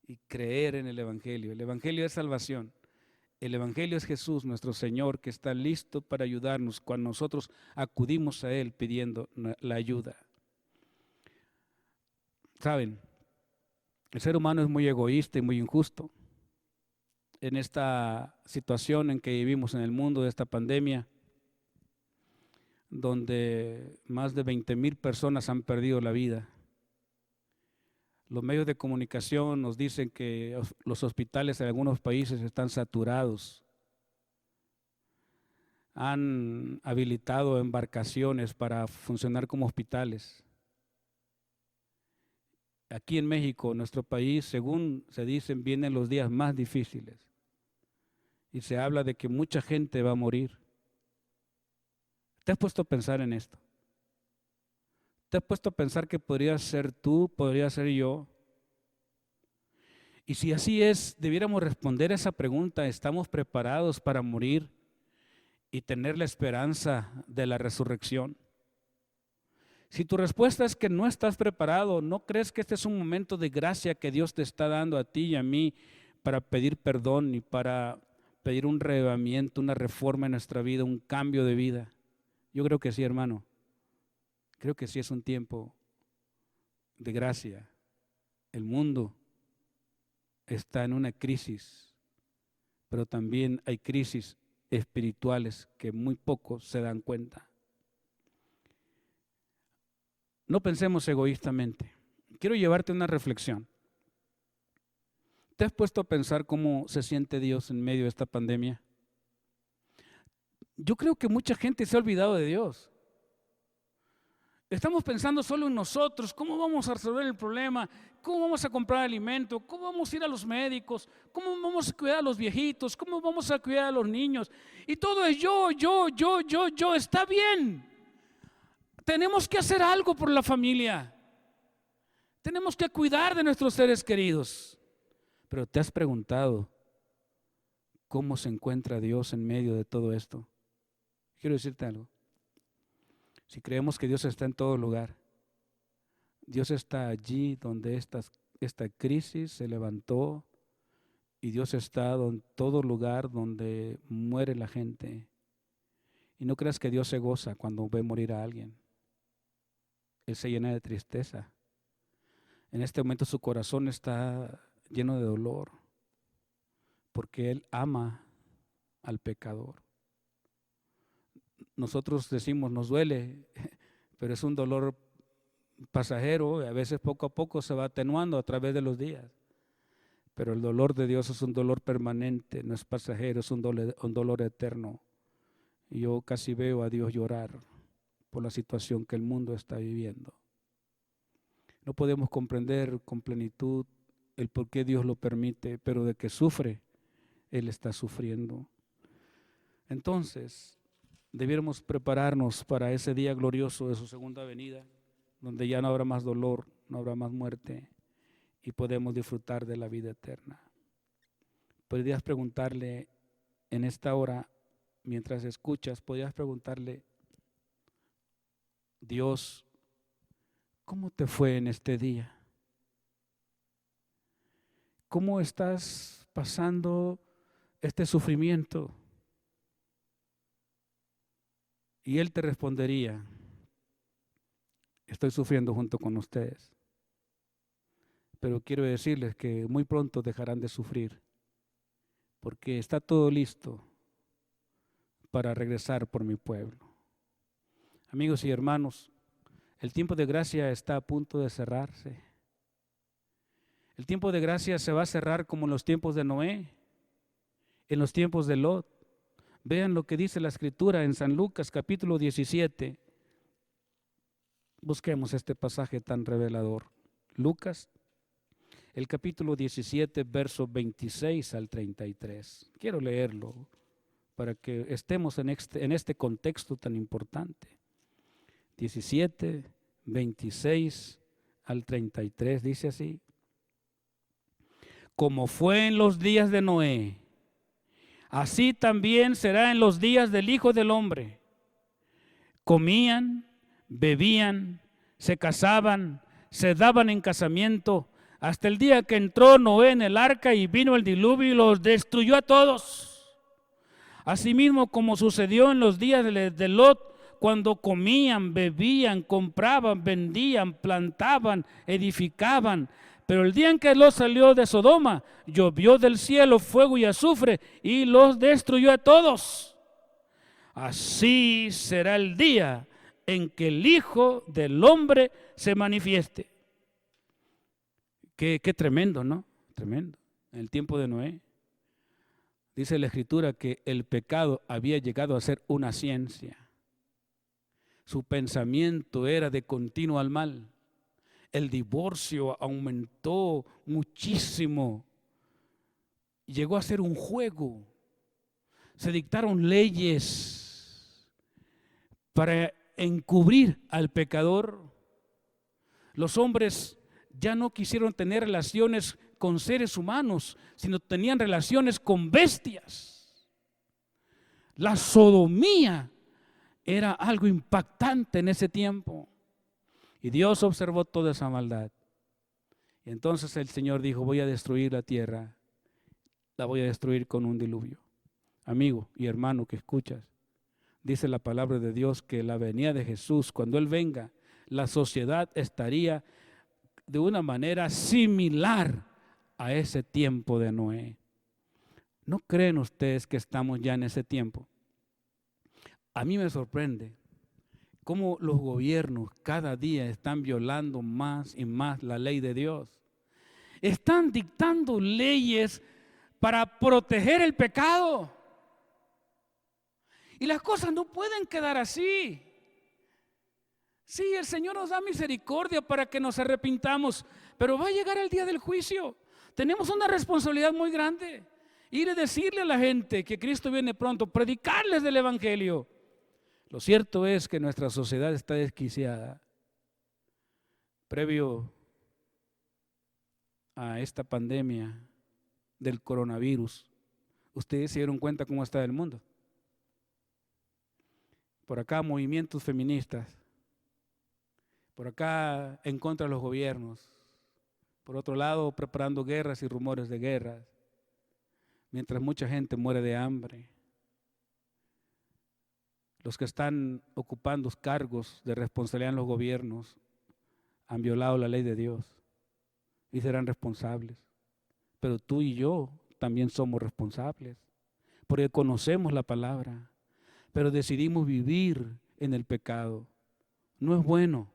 Speaker 5: y creer en el Evangelio. El Evangelio es salvación. El Evangelio es Jesús, nuestro Señor, que está listo para ayudarnos cuando nosotros acudimos a Él pidiendo la ayuda. ¿Saben? El ser humano es muy egoísta y muy injusto. En esta situación en que vivimos en el mundo de esta pandemia, donde más de 20,000 personas han perdido la vida. Los medios de comunicación nos dicen que los hospitales en algunos países están saturados. Han habilitado embarcaciones para funcionar como hospitales. Aquí en México, nuestro país, según se dicen, vienen los días más difíciles. Y se habla de que mucha gente va a morir. ¿Te has puesto a pensar en esto? ¿Te has puesto a pensar que podría ser tú, podría ser yo? Y si así es, debiéramos responder a esa pregunta: ¿estamos preparados para morir y tener la esperanza de la resurrección? Si tu respuesta es que no estás preparado, ¿no crees que este es un momento de gracia que Dios te está dando a ti y a mí para pedir perdón y para pedir un reavivamiento, una reforma en nuestra vida, un cambio de vida? Yo creo que sí, hermano. Creo que sí es un tiempo de gracia. El mundo está en una crisis, pero también hay crisis espirituales que muy pocos se dan cuenta. No pensemos egoístamente. Quiero llevarte a una reflexión. ¿Te has puesto a pensar cómo se siente Dios en medio de esta pandemia? Yo creo que mucha gente se ha olvidado de Dios. Estamos pensando solo en nosotros: ¿cómo vamos a resolver el problema? ¿Cómo vamos a comprar alimento? ¿Cómo vamos a ir a los médicos? ¿Cómo vamos a cuidar a los viejitos? ¿Cómo vamos a cuidar a los niños? Y todo es yo. Está bien. Tenemos que hacer algo por la familia. Tenemos que cuidar de nuestros seres queridos. Pero ¿te has preguntado cómo se encuentra Dios en medio de todo esto? Quiero decirte algo. Si creemos que Dios está en todo lugar, Dios está allí donde esta crisis se levantó, y Dios está en todo lugar donde muere la gente. Y no creas que Dios se goza cuando ve morir a alguien. Él se llena de tristeza. En este momento su corazón está lleno de dolor, porque Él ama al pecador. Nosotros decimos, nos duele, pero es un dolor pasajero, y a veces poco a poco se va atenuando a través de los días. Pero el dolor de Dios es un dolor permanente, no es pasajero, es un dolor eterno. Y yo casi veo a Dios llorar por la situación que el mundo está viviendo. No podemos comprender con plenitud el por qué Dios lo permite, pero de que sufre, Él está sufriendo. Entonces, debiéramos prepararnos para ese día glorioso de su segunda venida, donde ya no habrá más dolor, no habrá más muerte, y podemos disfrutar de la vida eterna. Podrías preguntarle en esta hora, mientras escuchas, podrías preguntarle: Dios, ¿cómo te fue en este día? ¿Cómo estás pasando este sufrimiento? Y Él te respondería: estoy sufriendo junto con ustedes, pero quiero decirles que muy pronto dejarán de sufrir, porque está todo listo para regresar por mi pueblo. Amigos y hermanos, el tiempo de gracia está a punto de cerrarse. El tiempo de gracia se va a cerrar como en los tiempos de Noé, en los tiempos de Lot. Vean lo que dice la Escritura en San Lucas capítulo 17. Busquemos este pasaje tan revelador. Lucas, el capítulo 17, versos 26 al 33. Quiero leerlo para que estemos en este contexto tan importante. 17, 26 al 33, dice así: como fue en los días de Noé, así también será en los días del Hijo del Hombre. Comían, bebían, se casaban, se daban en casamiento, hasta el día que entró Noé en el arca y vino el diluvio y los destruyó a todos. Asimismo, como sucedió en los días de Lot, cuando comían, bebían, compraban, vendían, plantaban, edificaban. Pero el día en que Lot salió de Sodoma, llovió del cielo fuego y azufre y los destruyó a todos. Así será el día en que el Hijo del Hombre se manifieste. Qué tremendo, ¿no? Tremendo. En el tiempo de Noé, dice la Escritura que el pecado había llegado a ser una ciencia. Su pensamiento era de continuo al mal. El divorcio aumentó muchísimo. Llegó a ser un juego. Se dictaron leyes para encubrir al pecador. Los hombres ya no quisieron tener relaciones con seres humanos, sino tenían relaciones con bestias. La sodomía era algo impactante en ese tiempo. Y Dios observó toda esa maldad. Y entonces el Señor dijo: voy a destruir la tierra, la voy a destruir con un diluvio. Amigo y hermano que escuchas, dice la palabra de Dios que la venida de Jesús, cuando Él venga, la sociedad estaría de una manera similar a ese tiempo de Noé. ¿No creen ustedes que estamos ya en ese tiempo? A mí me sorprende cómo los gobiernos cada día están violando más y más la ley de Dios. Están dictando leyes para proteger el pecado. Y las cosas no pueden quedar así. Sí, el Señor nos da misericordia para que nos arrepintamos, pero va a llegar el día del juicio. Tenemos una responsabilidad muy grande. Ir a decirle a la gente que Cristo viene pronto, predicarles del Evangelio. Lo cierto es que nuestra sociedad está desquiciada. Previo a esta pandemia del coronavirus, ustedes se dieron cuenta cómo está el mundo. Por acá movimientos feministas, por acá en contra de los gobiernos, por otro lado preparando guerras y rumores de guerras, mientras mucha gente muere de hambre. Los que están ocupando cargos de responsabilidad en los gobiernos han violado la ley de Dios y serán responsables. Pero tú y yo también somos responsables, porque conocemos la palabra, pero decidimos vivir en el pecado. No es bueno.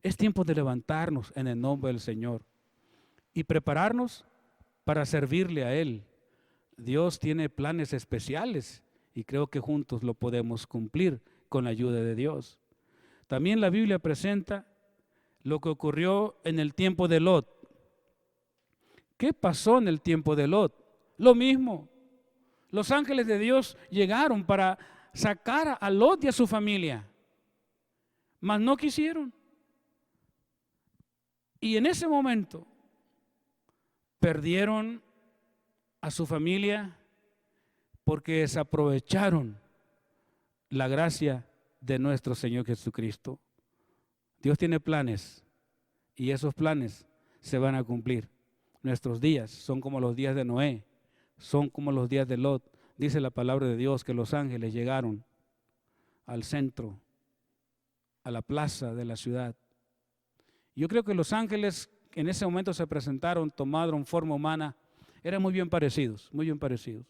Speaker 5: Es tiempo de levantarnos en el nombre del Señor y prepararnos para servirle a Él. Dios tiene planes especiales y creo que juntos lo podemos cumplir con la ayuda de Dios. También la Biblia presenta lo que ocurrió en el tiempo de Lot. ¿Qué pasó en el tiempo de Lot? Lo mismo. Los ángeles de Dios llegaron para sacar a Lot y a su familia, mas no quisieron. Y en ese momento perdieron a su familia porque desaprovecharon la gracia de nuestro Señor Jesucristo. Dios tiene planes y esos planes se van a cumplir. Nuestros días son como los días de Noé, son como los días de Lot. Dice la palabra de Dios que los ángeles llegaron al centro, a la plaza de la ciudad. Yo creo que los ángeles en ese momento se presentaron, tomaron forma humana, eran muy bien parecidos, muy bien parecidos.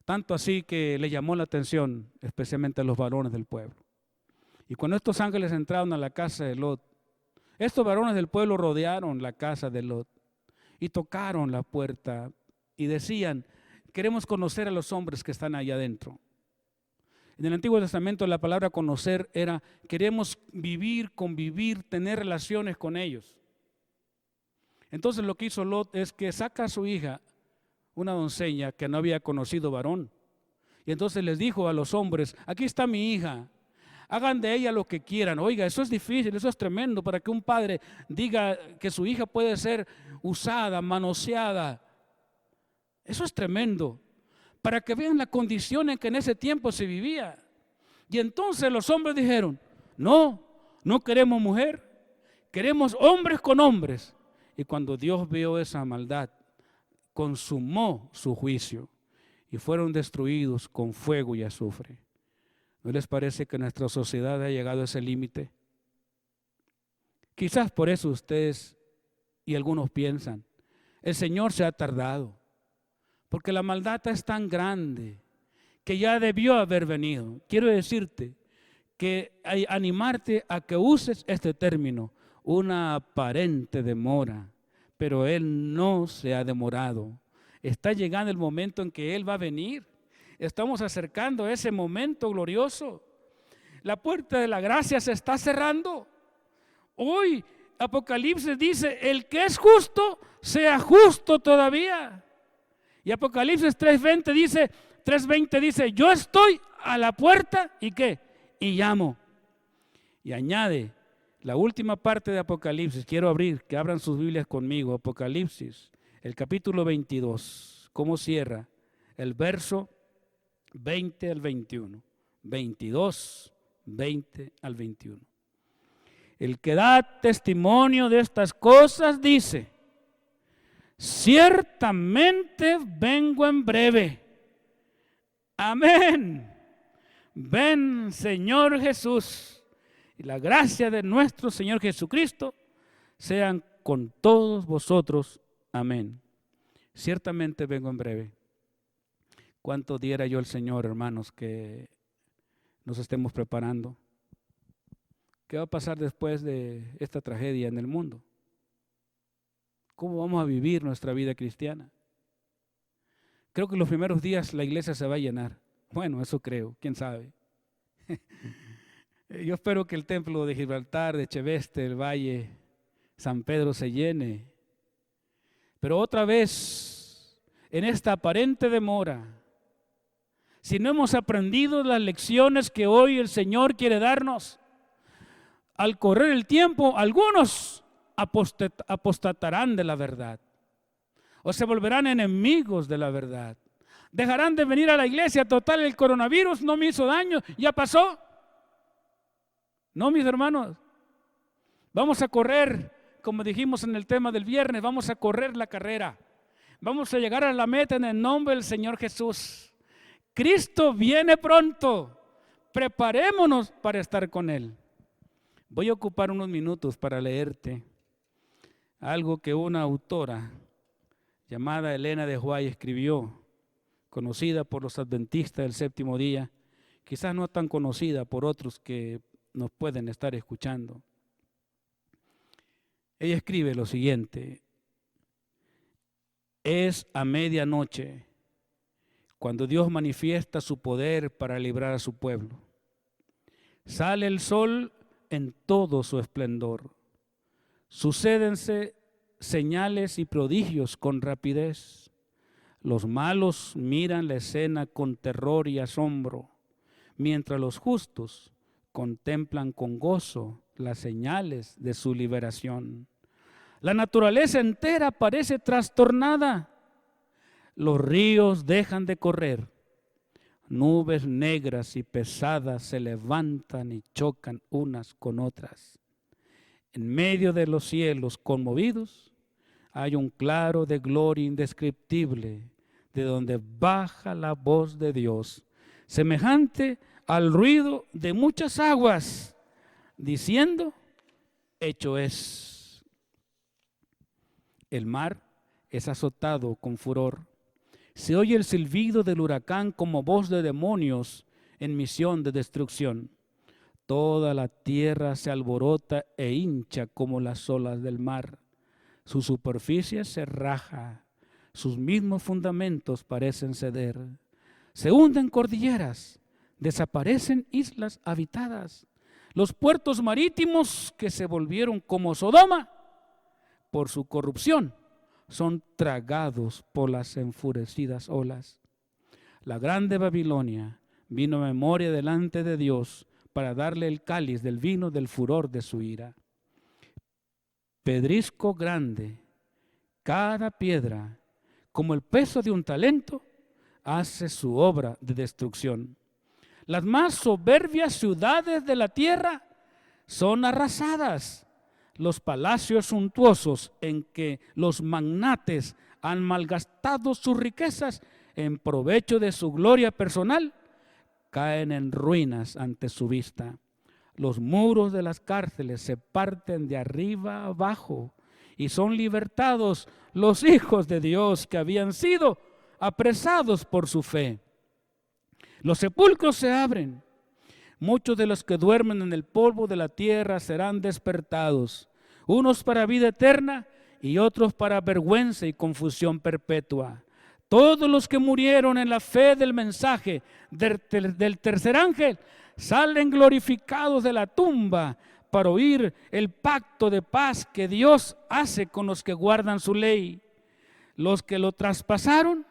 Speaker 5: Tanto así que le llamó la atención especialmente a los varones del pueblo. Y cuando estos ángeles entraron a la casa de Lot, estos varones del pueblo rodearon la casa de Lot y tocaron la puerta y decían: queremos conocer a los hombres que están allá adentro. En el Antiguo Testamento la palabra conocer era, queremos vivir, convivir, tener relaciones con ellos. Entonces lo que hizo Lot es que saca a su hija, una doncella que no había conocido varón. Y entonces les dijo a los hombres, aquí está mi hija, hagan de ella lo que quieran. Oiga, eso es difícil, eso es tremendo para que un padre diga que su hija puede ser usada, manoseada. Eso es tremendo, para que vean la condición en que en ese tiempo se vivía. Y entonces los hombres dijeron, no queremos mujer, queremos hombres con hombres. Y cuando Dios vio esa maldad, consumó su juicio y fueron destruidos con fuego y azufre. ¿No les parece que nuestra sociedad ha llegado a ese límite? Quizás por eso ustedes y algunos piensan, el Señor se ha tardado, porque la maldad es tan grande que ya debió haber venido. Quiero decirte que animarte a que uses este término, una aparente demora, pero Él no se ha demorado. Está llegando el momento en que Él va a venir. Estamos acercando a ese momento glorioso. La puerta de la gracia se está cerrando. Hoy Apocalipsis dice, el que es justo, sea justo todavía. Y Apocalipsis 3:20 dice, yo estoy a la puerta, ¿y qué? Y llamo. Y añade, la última parte de Apocalipsis, quiero abrir, que abran sus Biblias conmigo, Apocalipsis, el capítulo 22, ¿cómo cierra? El verso 20 al 21, 22, 20 al 21. El que da testimonio de estas cosas dice, ciertamente vengo en breve. Amén. Ven, Señor Jesús. Y la gracia de nuestro Señor Jesucristo sean con todos vosotros. Amén. Ciertamente vengo en breve. ¿Cuánto diera yo al Señor, hermanos, que nos estemos preparando? ¿Qué va a pasar después de esta tragedia en el mundo? ¿Cómo vamos a vivir nuestra vida cristiana? Creo que los primeros días la iglesia se va a llenar. Bueno, eso creo, quién sabe. Yo espero que el templo de Gibraltar, de Cheveste, el Valle, San Pedro se llene. Pero otra vez, en esta aparente demora, si no hemos aprendido las lecciones que hoy el Señor quiere darnos, al correr el tiempo, algunos apostatarán de la verdad o se volverán enemigos de la verdad. Dejarán de venir a la iglesia. Total, el coronavirus no me hizo daño, ya pasó. No, mis hermanos, vamos a correr, como dijimos en el tema del viernes, vamos a correr la carrera. Vamos a llegar a la meta en el nombre del Señor Jesús. Cristo viene pronto. Preparémonos para estar con Él. Voy a ocupar unos minutos para leerte algo que una autora llamada Elena de White escribió, conocida por los adventistas del séptimo día, quizás no tan conocida por otros que nos pueden estar escuchando. Ella escribe lo siguiente: es a medianoche cuando Dios manifiesta su poder para librar a su pueblo. Sale el sol en todo su esplendor. Sucédense señales y prodigios con rapidez. Los malos miran la escena con terror y asombro, mientras los justos contemplan con gozo las señales de su liberación. La naturaleza entera parece trastornada. Los ríos dejan de correr. Nubes negras y pesadas se levantan y chocan unas con otras. En medio de los cielos conmovidos hay un claro de gloria indescriptible, de donde baja la voz de Dios, semejante al ruido de muchas aguas, diciendo, hecho es. El mar es azotado con furor. Se oye el silbido del huracán como voz de demonios en misión de destrucción. Toda la tierra se alborota e hincha como las olas del mar. Su superficie se raja, sus mismos fundamentos parecen ceder. Se hunden cordilleras, desaparecen islas habitadas. Los puertos marítimos que se volvieron como Sodoma por su corrupción son tragados por las enfurecidas olas. La grande Babilonia vino a memoria delante de Dios para darle el cáliz del vino del furor de su ira. Pedrisco grande, cada piedra, como el peso de un talento, hace su obra de destrucción. Las más soberbias ciudades de la tierra son arrasadas. Los palacios suntuosos en que los magnates han malgastado sus riquezas en provecho de su gloria personal, caen en ruinas ante su vista. Los muros de las cárceles se parten de arriba abajo y son libertados los hijos de Dios que habían sido apresados por su fe. Los sepulcros se abren. Muchos de los que duermen en el polvo de la tierra serán despertados, unos para vida eterna y otros para vergüenza y confusión perpetua. Todos los que murieron en la fe del mensaje del tercer ángel salen glorificados de la tumba para oír el pacto de paz que Dios hace con los que guardan su ley. Los que lo traspasaron,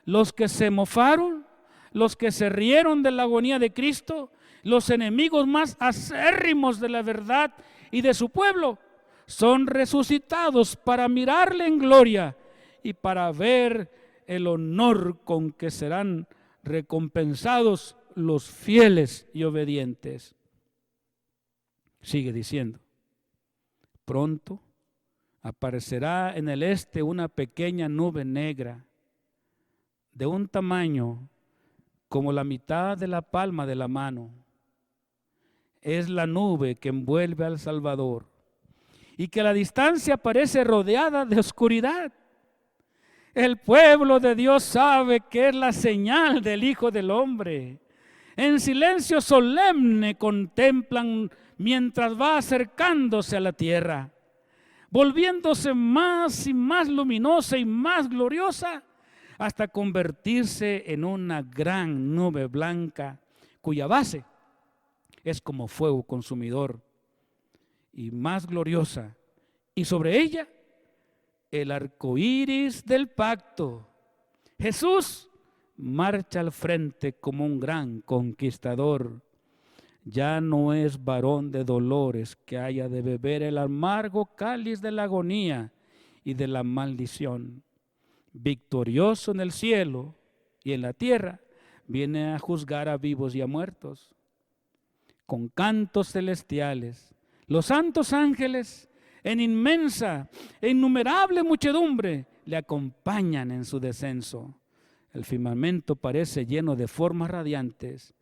Speaker 5: los que se mofaron, los que se rieron de la agonía de Cristo, los enemigos más acérrimos de la verdad y de su pueblo, son resucitados para mirarle en gloria y para ver el honor con que serán recompensados los fieles y obedientes. Sigue diciendo, pronto aparecerá en el este una pequeña nube negra, de un tamaño como la mitad de la palma de la mano. Es la nube que envuelve al Salvador y que a la distancia parece rodeada de oscuridad. El pueblo de Dios sabe que es la señal del Hijo del Hombre. En silencio solemne contemplan mientras va acercándose a la tierra, volviéndose más y más luminosa y más gloriosa, hasta convertirse en una gran nube blanca, cuya base es como fuego consumidor, y más gloriosa, y sobre ella el arco iris del pacto. Jesús marcha al frente como un gran conquistador. Ya no es varón de dolores que haya de beber el amargo cáliz de la agonía y de la maldición. Victorioso en el cielo y en la tierra, viene a juzgar a vivos y a muertos. Con cantos celestiales, los santos ángeles en inmensa e innumerable muchedumbre le acompañan en su descenso. El firmamento parece lleno de formas radiantes,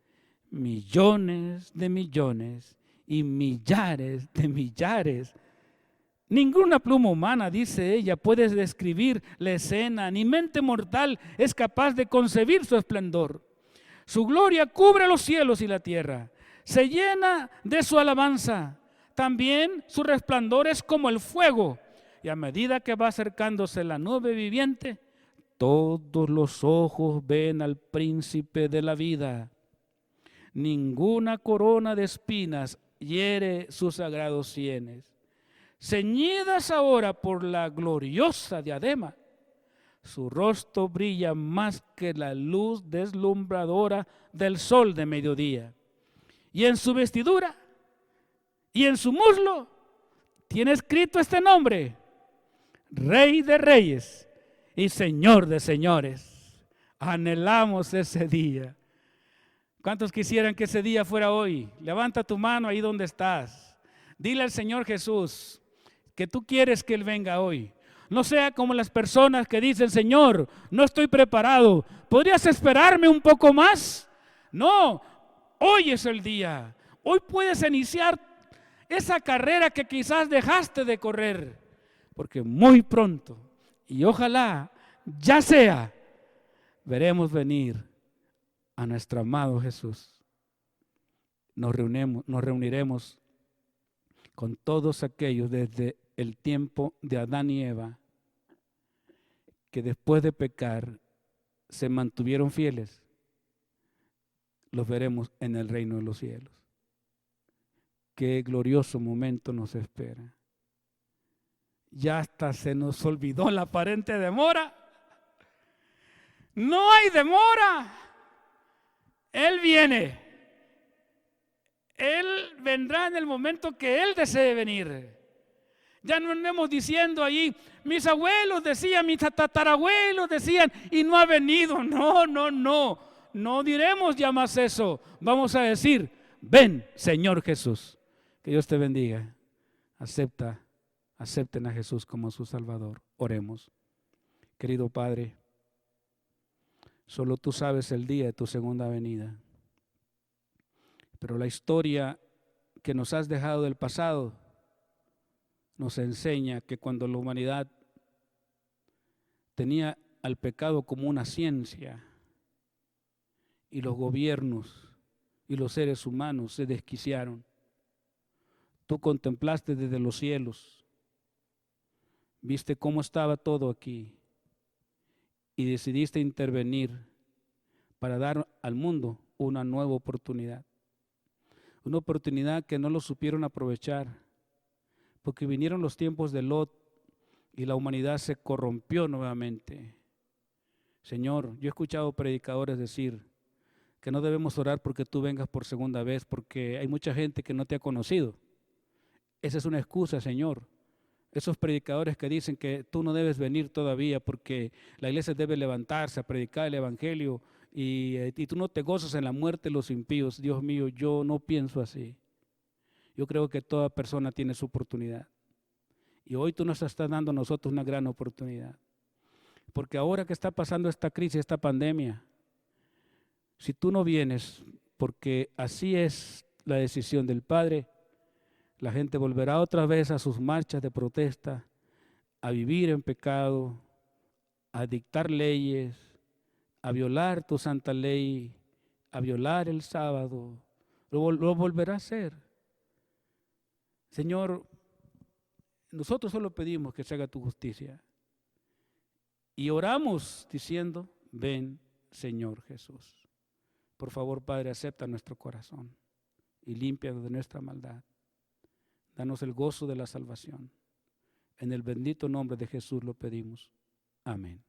Speaker 5: millones de millones y millares de millares. Ninguna pluma humana, dice ella, puede describir la escena, ni mente mortal es capaz de concebir su esplendor. Su gloria cubre los cielos y la tierra, se llena de su alabanza. También su resplandor es como el fuego, y a medida que va acercándose la nube viviente, todos los ojos ven al príncipe de la vida. Ninguna corona de espinas hiere sus sagrados sienes. Ceñidas ahora por la gloriosa diadema, su rostro brilla más que la luz deslumbradora del sol de mediodía. Y en su vestidura y en su muslo tiene escrito este nombre: Rey de Reyes y Señor de Señores. Anhelamos ese día. ¿Cuántos quisieran que ese día fuera hoy? Levanta tu mano ahí donde estás. Dile al Señor Jesús que tú quieres que Él venga hoy. No sea como las personas que dicen: Señor, no estoy preparado, ¿podrías esperarme un poco más? No, hoy es el día. Hoy puedes iniciar esa carrera que quizás dejaste de correr, porque muy pronto, y ojalá ya sea, veremos venir a nuestro amado Jesús. Nos reuniremos con todos aquellos desde el tiempo de Adán y Eva, que después de pecar se mantuvieron fieles. los veremos en el reino de los cielos. Qué glorioso momento nos espera. Ya hasta se nos olvidó la aparente demora. No hay demora. Él viene. Él vendrá en el momento que Él desee venir. Ya no andemos diciendo allí, mis abuelos decían, mis tatarabuelos decían, y no ha venido. No, no, no. No diremos ya más eso. Vamos a decir, ven, Señor Jesús. Que Dios te bendiga. Acepten a Jesús como su Salvador. Oremos. Querido Padre, solo tú sabes el día de tu segunda venida. Pero la historia que nos has dejado del pasado nos enseña que cuando la humanidad tenía al pecado como una ciencia y los gobiernos y los seres humanos se desquiciaron, tú contemplaste desde los cielos, viste cómo estaba todo aquí y decidiste intervenir para dar al mundo una nueva oportunidad. Una oportunidad que no lo supieron aprovechar, porque vinieron los tiempos de Lot y la humanidad se corrompió nuevamente. Señor, yo he escuchado predicadores decir que no debemos orar porque tú vengas por segunda vez, porque hay mucha gente que no te ha conocido. Esa es una excusa, Señor. Esos predicadores que dicen que tú no debes venir todavía porque la iglesia debe levantarse a predicar el evangelio y tú no te gozas en la muerte de los impíos. Dios mío, yo no pienso así. Yo creo que toda persona tiene su oportunidad. Y hoy tú nos estás dando a nosotros una gran oportunidad. Porque ahora que está pasando esta crisis, esta pandemia, si tú no vienes, porque así es la decisión del Padre, la gente volverá otra vez a sus marchas de protesta, a vivir en pecado, a dictar leyes, a violar tu santa ley, a violar el sábado. Lo volverá a hacer. Señor, nosotros solo pedimos que se haga tu justicia. Y oramos diciendo, ven, Señor Jesús. Por favor, Padre, acepta nuestro corazón y límpianos de nuestra maldad. Danos el gozo de la salvación. En el bendito nombre de Jesús lo pedimos. Amén.